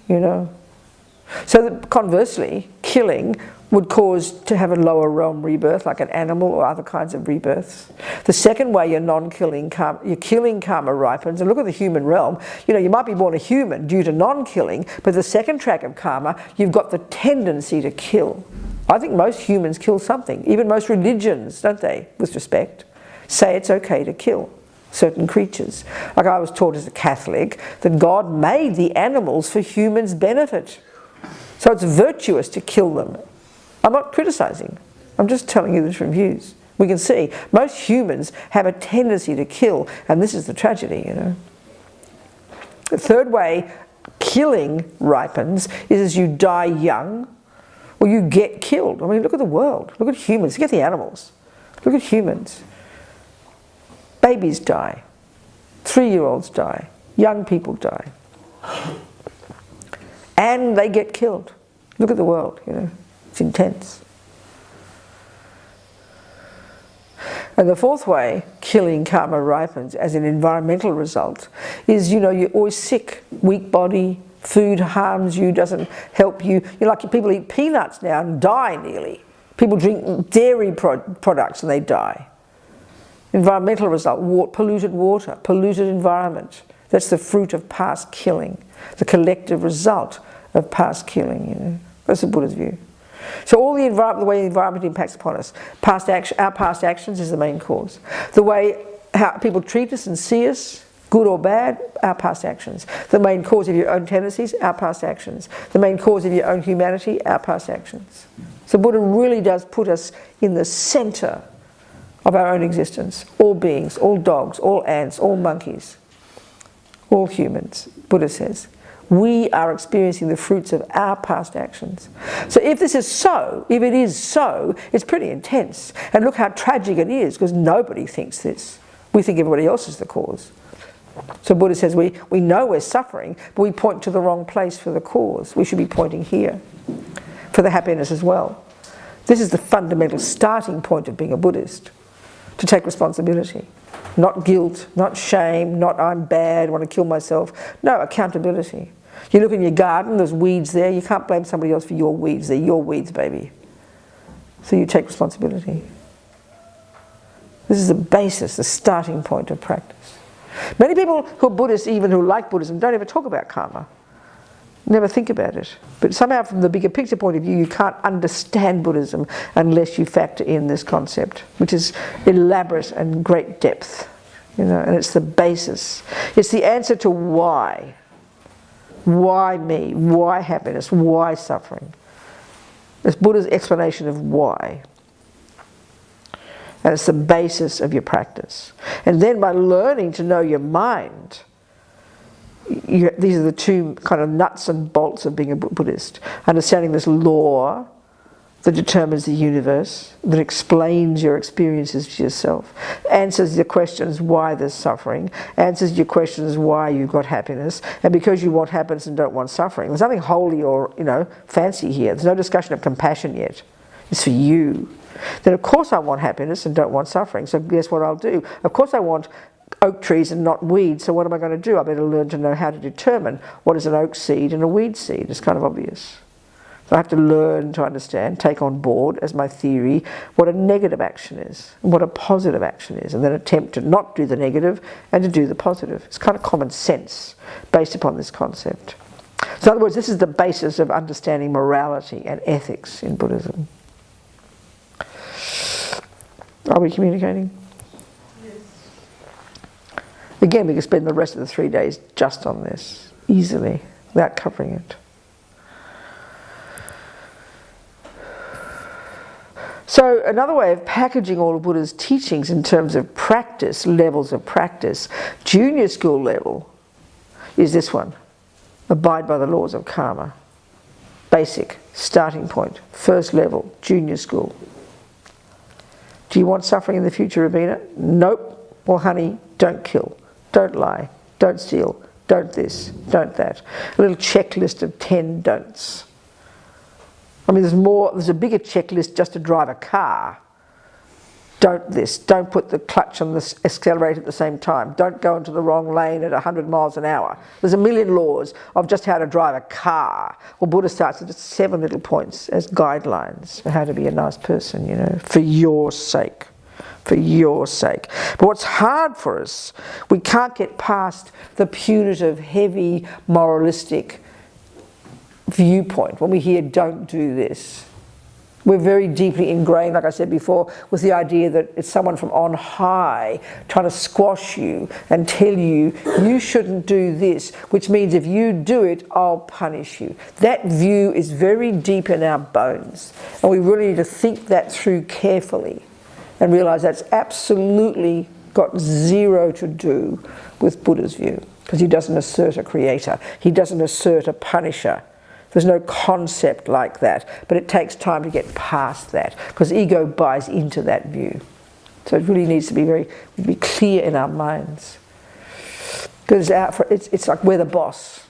So that conversely, killing would cause to have a lower realm rebirth, like an animal or other kinds of rebirths. The second way your non-killing karma, your killing karma ripens, and look at the human realm, you might be born a human due to non-killing, but the second track of karma, you've got the tendency to kill. I think most humans kill something, even most religions, don't they, with respect, say it's okay to kill. certain creatures. Like I was taught as a Catholic that God made the animals for humans' benefit. So it's virtuous to kill them. I'm not criticizing. I'm just telling you the different views. We can see most humans have a tendency to kill, and this is the tragedy, you know. The third way killing ripens is as you die young or you get killed. I mean, look at the world. Look at humans. Forget the animals. Look at humans. Babies die. 3-year-olds die. Young people die. And they get killed. Look at the world, you know. It's intense. And the fourth way killing karma ripens as an environmental result is, you know, you're always sick, weak body, food harms you, doesn't help you. You know, like people eat peanuts now and die nearly. People drink dairy products and they die. Environmental result, polluted water, polluted environment. That's the fruit of past killing, the collective result of past killing, you know. That's the Buddha's view. So all the way the environment impacts upon us. Our past actions is the main cause. The way how people treat us and see us, good or bad, our past actions. The main cause of your own tendencies, our past actions. The main cause of your own humanity, our past actions. So Buddha really does put us in the center of our own existence. All beings, all dogs, all ants, all monkeys, all humans, Buddha says. We are experiencing the fruits of our past actions. So if this is so, if it is so, it's pretty intense. And look how tragic it is, because nobody thinks this. We think everybody else is the cause. So Buddha says we know we're suffering, but we point to the wrong place for the cause. We should be pointing here for the happiness as well. This is the fundamental starting point of being a Buddhist, to take responsibility. Not guilt, not shame, not I'm bad, want to kill myself. No, accountability. You look in your garden, there's weeds there. You can't blame somebody else for your weeds. They're your weeds, baby. So you take responsibility. This is the basis, the starting point of practice. Many people who are Buddhists, even who like Buddhism, don't ever talk about karma. Never think about it. But somehow from the bigger picture point of view, you can't understand Buddhism unless you factor in this concept, which is elaborate and great depth. You know, and it's the basis. It's the answer to why. Why me? Why happiness? Why suffering? It's Buddha's explanation of why. And it's the basis of your practice. And then by learning to know your mind, these are the two kind of nuts and bolts of being a Buddhist. Understanding this law that determines the universe, that explains your experiences to yourself, answers your questions why there's suffering, answers your questions why you've got happiness, and because you want happiness and don't want suffering. There's nothing holy or, you know, fancy here. There's no discussion of compassion yet. It's for you. Then of course I want happiness and don't want suffering, so guess what I'll do? Of course I want oak trees and not weeds, so what am I going to do? I better learn to know how to determine what is an oak seed and a weed seed. It's kind of obvious. So I have to learn to understand, take on board as my theory what a negative action is and what a positive action is, and then attempt to not do the negative and to do the positive. It's kind of common sense based upon this concept. So in other words, this is the basis of understanding morality and ethics in Buddhism. Are we communicating? Again, we could spend the rest of the 3 days just on this, easily, without covering it. So another way of packaging all of Buddha's teachings in terms of practice, levels of practice, junior school level, is this one. Abide by the laws of karma. Basic, starting point, first level, junior school. Do you want suffering in the future, Robina? Nope. Well, honey, don't kill. Don't lie, don't steal, don't this, don't that. A little checklist of 10 don'ts. I mean, there's a bigger checklist just to drive a car. Don't this, don't put the clutch on the accelerator at the same time, don't go into the wrong lane at 100 miles an hour. There's a million laws of just how to drive a car. Well, Buddha starts with just 7 little points as guidelines for how to be a nice person, you know, for your sake. For your sake. But what's hard for us, we can't get past the punitive, heavy, moralistic viewpoint when we hear don't do this. We're very deeply ingrained, like I said before, with the idea that it's someone from on high trying to squash you and tell you, you shouldn't do this, which means if you do it, I'll punish you. That view is very deep in our bones, and we really need to think that through carefully and realize that's absolutely got zero to do with Buddha's view, because he doesn't assert a creator, he doesn't assert a punisher. There's no concept like that, but it takes time to get past that, because ego buys into that view. So it really needs to be clear in our minds. Because it's like we're the boss.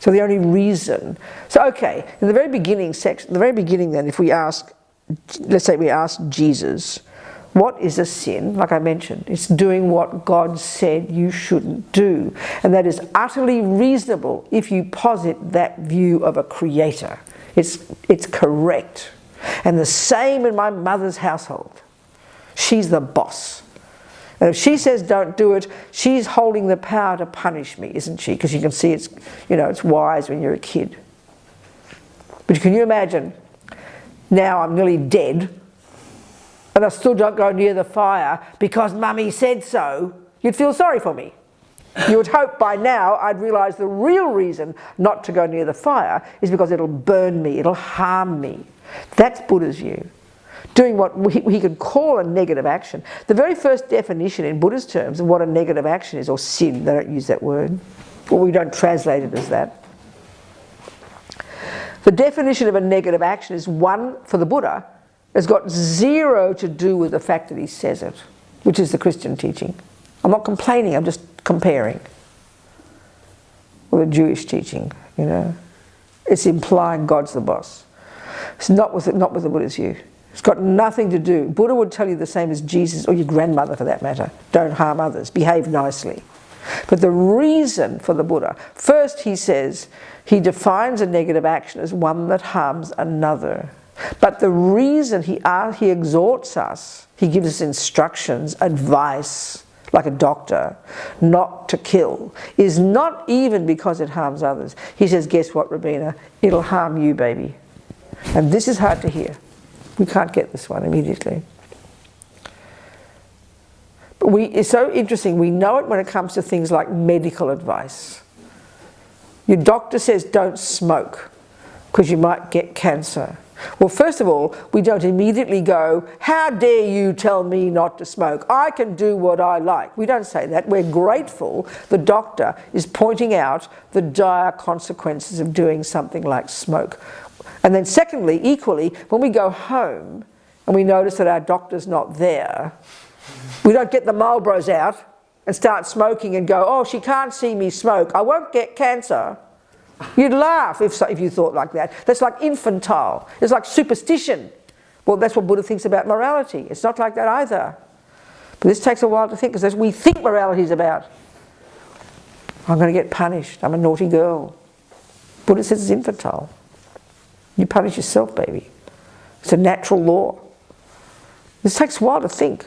So the only reason, so okay, in the very beginning section, the very beginning then, if we ask, let's say we ask Jesus, what is a sin? Like I mentioned, it's doing what God said you shouldn't do. And that is utterly reasonable if you posit that view of a creator. It's correct. And the same in my mother's household. She's the boss. And if she says don't do it, she's holding the power to punish me, isn't she? Because you can see it's, you know, it's wise when you're a kid. But can you imagine, now I'm nearly dead, and I still don't go near the fire because Mummy said so, you'd feel sorry for me. You would hope by now I'd realise the real reason not to go near the fire is because it'll burn me, it'll harm me. That's Buddha's view. Doing what he could call a negative action. The very first definition in Buddha's terms of what a negative action is, or sin, they don't use that word, or we don't translate it as that. The definition of a negative action is one, for the Buddha, has got zero to do with the fact that he says it, which is the Christian teaching. I'm not complaining, I'm just comparing. Or the Jewish teaching, you know. It's implying God's the boss. It's not with the Buddha's view. It's got nothing to do. Buddha would tell you the same as Jesus, or your grandmother for that matter. Don't harm others, behave nicely. But the reason for the Buddha, first he says, he defines a negative action as one that harms another. But the reason he exhorts us, he gives us instructions, advice, like a doctor, not to kill, is not even because it harms others. He says, guess what, Robina? It'll harm you, baby. And this is hard to hear. We can't get this one immediately. But it's so interesting, we know it when it comes to things like medical advice. Your doctor says don't smoke because you might get cancer. Well, first of all, we don't immediately go, how dare you tell me not to smoke? I can do what I like. We don't say that. We're grateful the doctor is pointing out the dire consequences of doing something like smoke. And then secondly, equally, when we go home and we notice that our doctor's not there, we don't get the Marlboros out and start smoking and go, oh, she can't see me smoke, I won't get cancer. You'd laugh if you thought like that. That's like infantile. It's like superstition. Well, that's what Buddha thinks about morality. It's not like that either. But this takes a while to think, because we think morality is about, I'm going to get punished, I'm a naughty girl. Buddha says it's infantile. You punish yourself, baby. It's a natural law. This takes a while to think.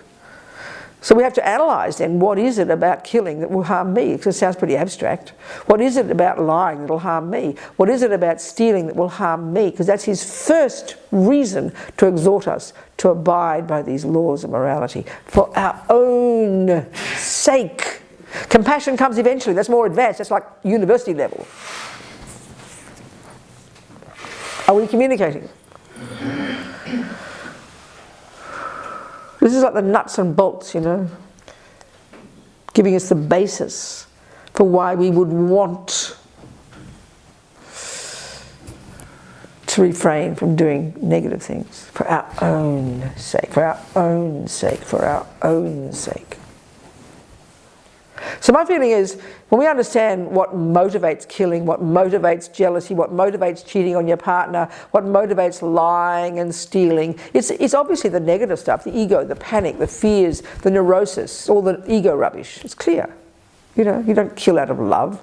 So we have to analyse then, what is it about killing that will harm me? Because it sounds pretty abstract. What is it about lying that will harm me? What is it about stealing that will harm me? Because that's his first reason to exhort us to abide by these laws of morality for our own sake. Compassion comes eventually. That's more advanced. That's like university level. Are we communicating? This is like the nuts and bolts, you know, giving us the basis for why we would want to refrain from doing negative things for our own sake, for our own sake, for our own sake. So my feeling is, when we understand what motivates killing, what motivates jealousy, what motivates cheating on your partner, what motivates lying and stealing, it's obviously the negative stuff, the ego, the panic, the fears, the neurosis, all the ego rubbish. It's clear. You know, you don't kill out of love.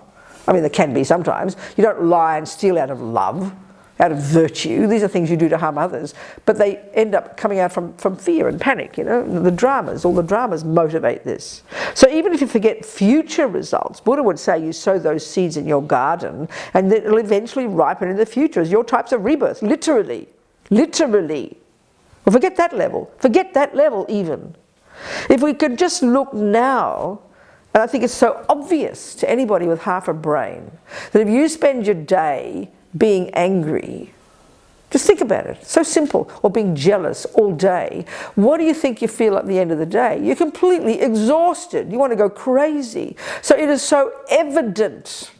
I mean, there can be sometimes. You don't lie and steal out of love, out of virtue. These are things you do to harm others. But they end up coming out from fear and panic, you know. The dramas, all the dramas motivate this. So even if you forget future results, Buddha would say you sow those seeds in your garden and it'll eventually ripen in the future as your types of rebirth, literally. literally. Well, forget that level even. If we could just look now, and I think it's so obvious to anybody with half a brain, that if you spend your day being angry, just think about it, so simple, or being jealous all day, what do you think you feel at the end of the day? You're completely exhausted, you want to go crazy. So it is so evident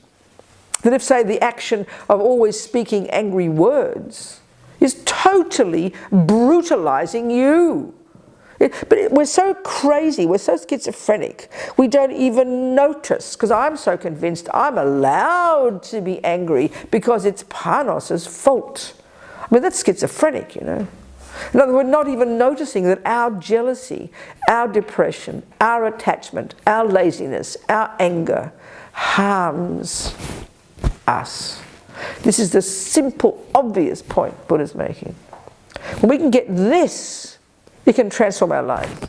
that if, say, the action of always speaking angry words is totally brutalizing you. We're so crazy, we're so schizophrenic, we don't even notice, because I'm so convinced I'm allowed to be angry because it's Panos' fault. I mean, that's schizophrenic, you know. In other words, we're not even noticing that our jealousy, our depression, our attachment, our laziness, our anger harms us. This is the simple, obvious point Buddha's making. When we can get this, it can transform our lives.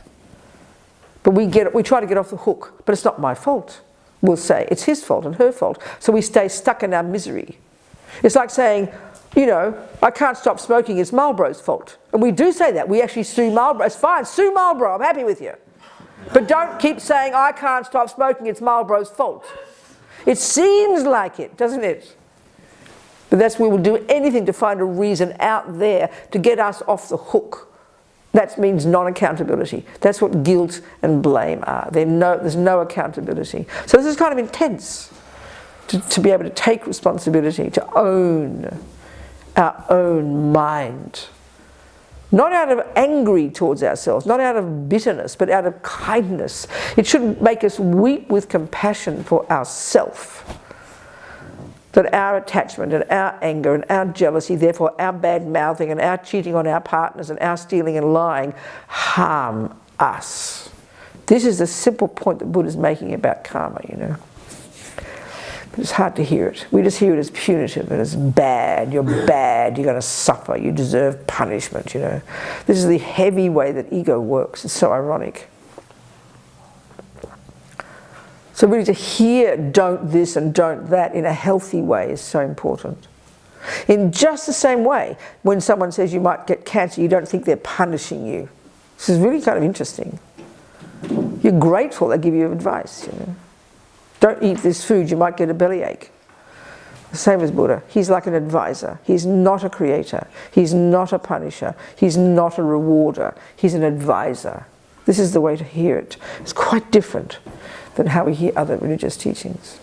But we try to get off the hook, but it's not my fault. We'll say it's his fault and her fault, so we stay stuck in our misery. It's like saying, you know, I can't stop smoking, it's Marlboro's fault. And we do say that. We actually sue Marlboro. It's fine, sue Marlboro, I'm happy with you. But don't keep saying, I can't stop smoking, it's Marlboro's fault. It seems like it, doesn't it? But that's where we'll do anything to find a reason out there to get us off the hook. That means non-accountability. That's what guilt and blame are. There's no accountability. So this is kind of intense, to be able to take responsibility, to own our own mind. Not out of angry towards ourselves, not out of bitterness, but out of kindness. It should make us weep with compassion for ourselves. That our attachment and our anger and our jealousy, therefore our bad mouthing and our cheating on our partners and our stealing and lying harm us. This is the simple point that Buddha's making about karma, you know. But it's hard to hear it. We just hear it as punitive and as bad. You're bad, you're going to suffer, you deserve punishment, you know. This is the heavy way that ego works. It's so ironic. So really to hear don't this and don't that in a healthy way is so important. In just the same way, when someone says you might get cancer, you don't think they're punishing you. This is really kind of interesting. You're grateful they give you advice, you know. Don't eat this food, you might get a bellyache. The same as Buddha. He's like an advisor. He's not a creator. He's not a punisher. He's not a rewarder. He's an advisor. This is the way to hear it. It's quite different than how we hear other religious teachings.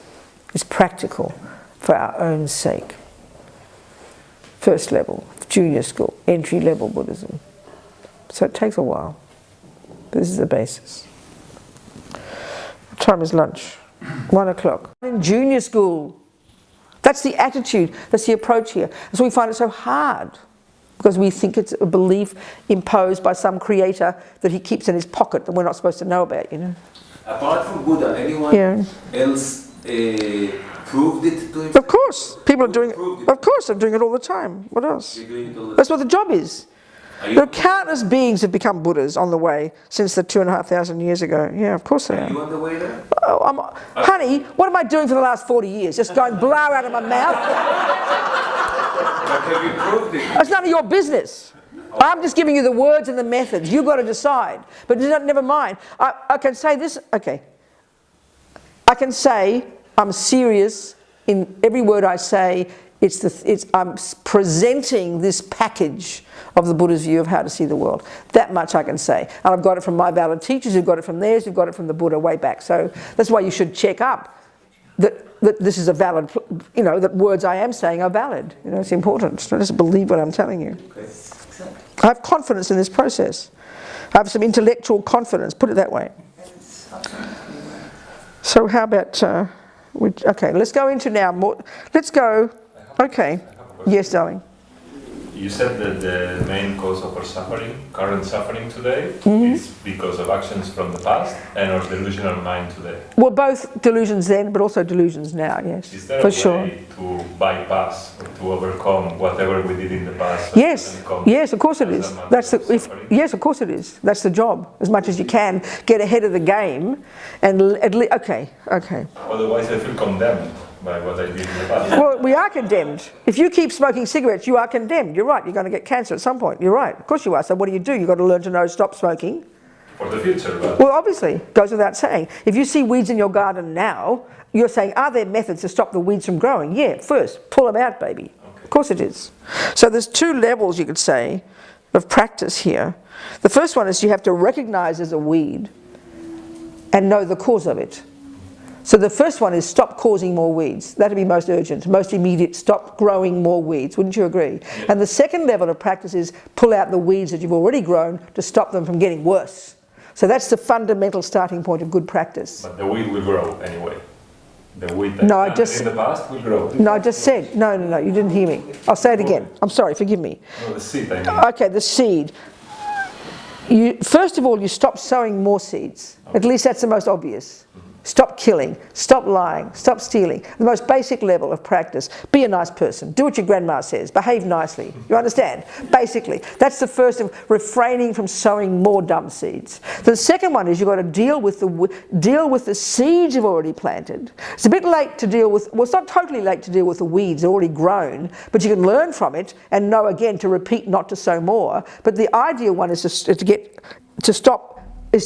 It's practical for our own sake. First level, junior school, entry level Buddhism. So it takes a while. But this is the basis. What time is lunch? 1 o'clock. In junior school, that's the attitude, that's the approach here. So we find it so hard because we think it's a belief imposed by some creator that he keeps in his pocket that we're not supposed to know about, you know. Apart from Buddha, anyone else proved it to himself? Of course, people are doing it. Of course, they're doing it all the time. What else? That's what the job is. There are countless beings have become Buddhas on the way since the 2,500 years ago. Yeah, of course they are. Are you on the way there? Oh, honey, what am I doing for the last 40 years? Just going blow out of my mouth? But have you proved it? That's none of your business. I'm just giving you the words and the methods. You've got to decide. But never mind. I can say this. Okay. I can say I'm serious in every word I say. I'm presenting this package of the Buddha's view of how to see the world. That much I can say. And I've got it from my valid teachers, who've got it from theirs, who've got it from the Buddha way back. So that's why you should check up that this is a valid, you know, that words I am saying are valid. You know, it's important. So just believe what I'm telling you. Okay. I have confidence in this process. I have some intellectual confidence, put it that way. So how about, okay, let's go into now more, let's go, okay, yes darling. You said that the main cause of our suffering, current suffering today, is because of actions from the past and our delusional mind today. Well, both delusions then, but also delusions now, yes. Is there a way to bypass or to overcome whatever we did in the past? Yes, yes, of course it is. Yes, of course it is. That's the job, as much as you can. Get ahead of the game and okay. Otherwise I feel condemned. by what I did in the past. Well, we are condemned. If you keep smoking cigarettes, you are condemned. You're right. You're going to get cancer at some point. You're right. Of course you are. So what do? You've got to learn to know stop smoking. For the future, but Well, obviously, goes without saying. If you see weeds in your garden now, you're saying, are there methods to stop the weeds from growing? Yeah, first, pull them out, baby. Okay. Of course it is. So there's two levels, you could say, of practice here. The first one is you have to recognize as a weed and know the cause of it. So the first one is stop causing more weeds. That'd be most urgent, most immediate, stop growing more weeds. Wouldn't you agree? Yeah. And the second level of practice is pull out the weeds that you've already grown to stop them from getting worse. So that's the fundamental starting point of good practice. but the weed will grow anyway. The weed that No, I planted just- in the past will grow. No, I just said, no, you didn't hear me. I'll say it again. I'm sorry, forgive me. No, the seed, I mean. Okay, the seed. First of all, you stop sowing more seeds. At least that's the most obvious. Stop killing, stop lying, stop stealing. The most basic level of practice. Be a nice person. Do what your grandma says. Behave nicely. You understand? Basically. That's the first of refraining from sowing more dumb seeds. The second one is you've got to deal with the seeds you've already planted. It's a bit late to deal with, well, it's not totally late to deal with the weeds already grown, but you can learn from it and know again to repeat not to sow more. But the ideal one is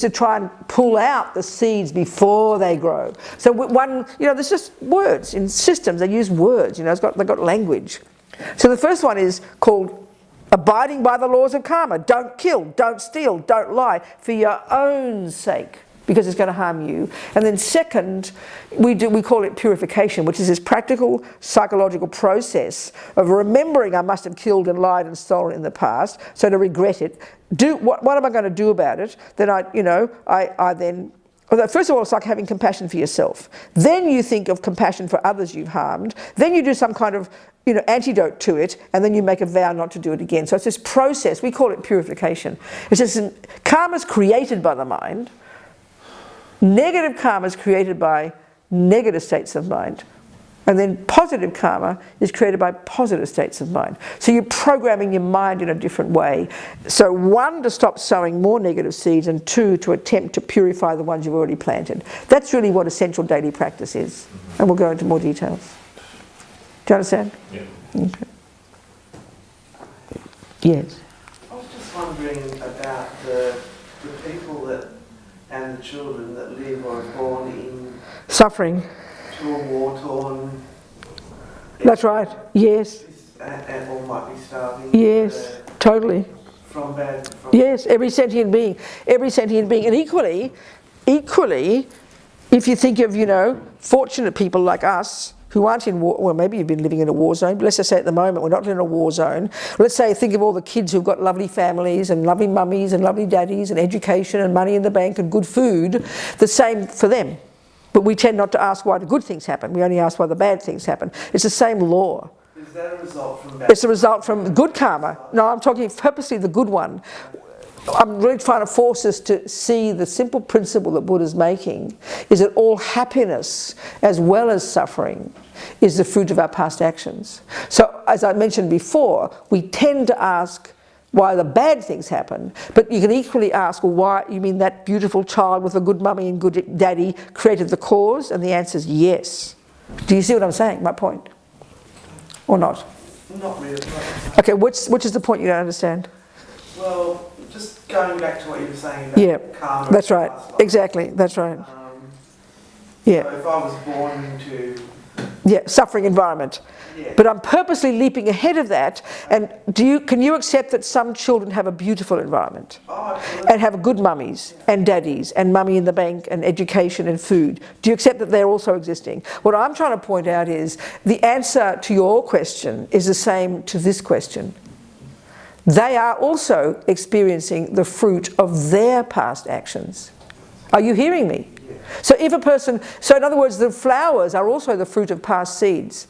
to try and pull out the seeds before they grow. So one, there's just words in systems. They use words. They've got language. So the first one is called abiding by the laws of karma. Don't kill, don't steal, don't lie for your own sake, because it's going to harm you. And then second, we call it purification, which is this practical psychological process of remembering I must have killed and lied and stolen in the past, so to regret it. What am I going to do about it? Then first of all, it's like having compassion for yourself. Then you think of compassion for others you've harmed. Then you do some kind of antidote to it, and then you make a vow not to do it again. So it's this process. We call it purification. It's just karma's created by the mind. Negative karma is created by negative states of mind. And then positive karma is created by positive states of mind. So you're programming your mind in a different way. So one, to stop sowing more negative seeds, and two, to attempt to purify the ones you've already planted. That's really what essential daily practice is. And we'll go into more details. Do you understand? Yeah. Okay. Yes. I was just wondering about the people and the children that live or are born in Suffering. to a war-torn That's right. Yes. or might be starving. Yes. Totally. From Yes, every sentient being, and equally, if you think of, fortunate people like us who aren't in war, well, maybe you've been living in a war zone, but let's just say at the moment we're not in a war zone. Let's say, think of all the kids who've got lovely families and lovely mummies and lovely daddies and education and money in the bank and good food, the same for them. But we tend not to ask why the good things happen, we only ask why the bad things happen. It's the same law. Is that a result from bad? It's a result from good karma. No, I'm talking purposely the good one. I'm really trying to force us to see the simple principle that Buddha's making is that all happiness as well as suffering is the fruit of our past actions. So as I mentioned before, we tend to ask why the bad things happen, but you can equally ask, well, why, you mean that beautiful child with a good mummy and good daddy created the cause? And the answer is yes. Do you see what I'm saying, my point? Or not? Not really. Okay, which is the point you don't understand? Well, just going back to what you were saying about karma. That's right. Exactly, that's right. Yeah. So if I was born into Suffering environment. Yeah. But I'm purposely leaping ahead of that. And can you accept that some children have a beautiful environment? And have good mummies and daddies and mummy in the bank and education and food? Do you accept that they're also existing? What I'm trying to point out is the answer to your question is the same to this question. They are also experiencing the fruit of their past actions. Are you hearing me? So if a person, so in other words, the flowers are also the fruit of past seeds.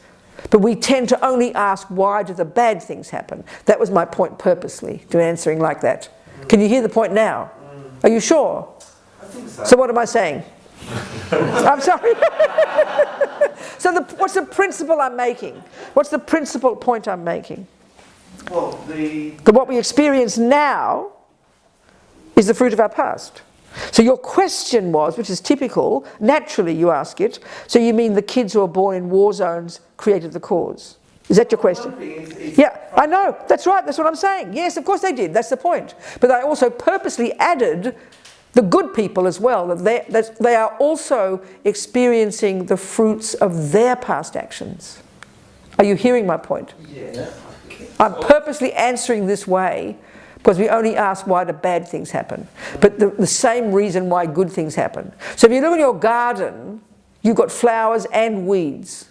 But we tend to only ask, why do the bad things happen? That was my point purposely, to answering like that. Can you hear the point now? Are you sure? I think so. So what am I saying? I'm sorry. So what's the principle I'm making? What's the principal point I'm making? Well, That what we experience now is the fruit of our past. So your question was, which is typical, naturally you ask it, so you mean the kids who are born in war zones created the cause? Is that your question? Yeah, I know, that's right, that's what I'm saying. Yes, of course they did, that's the point. But I also purposely added the good people as well, that they are also experiencing the fruits of their past actions. Are you hearing my point? Yeah. I'm purposely answering this way because we only ask why do bad things happen. But the same reason why good things happen. So if you look in your garden, you've got flowers and weeds.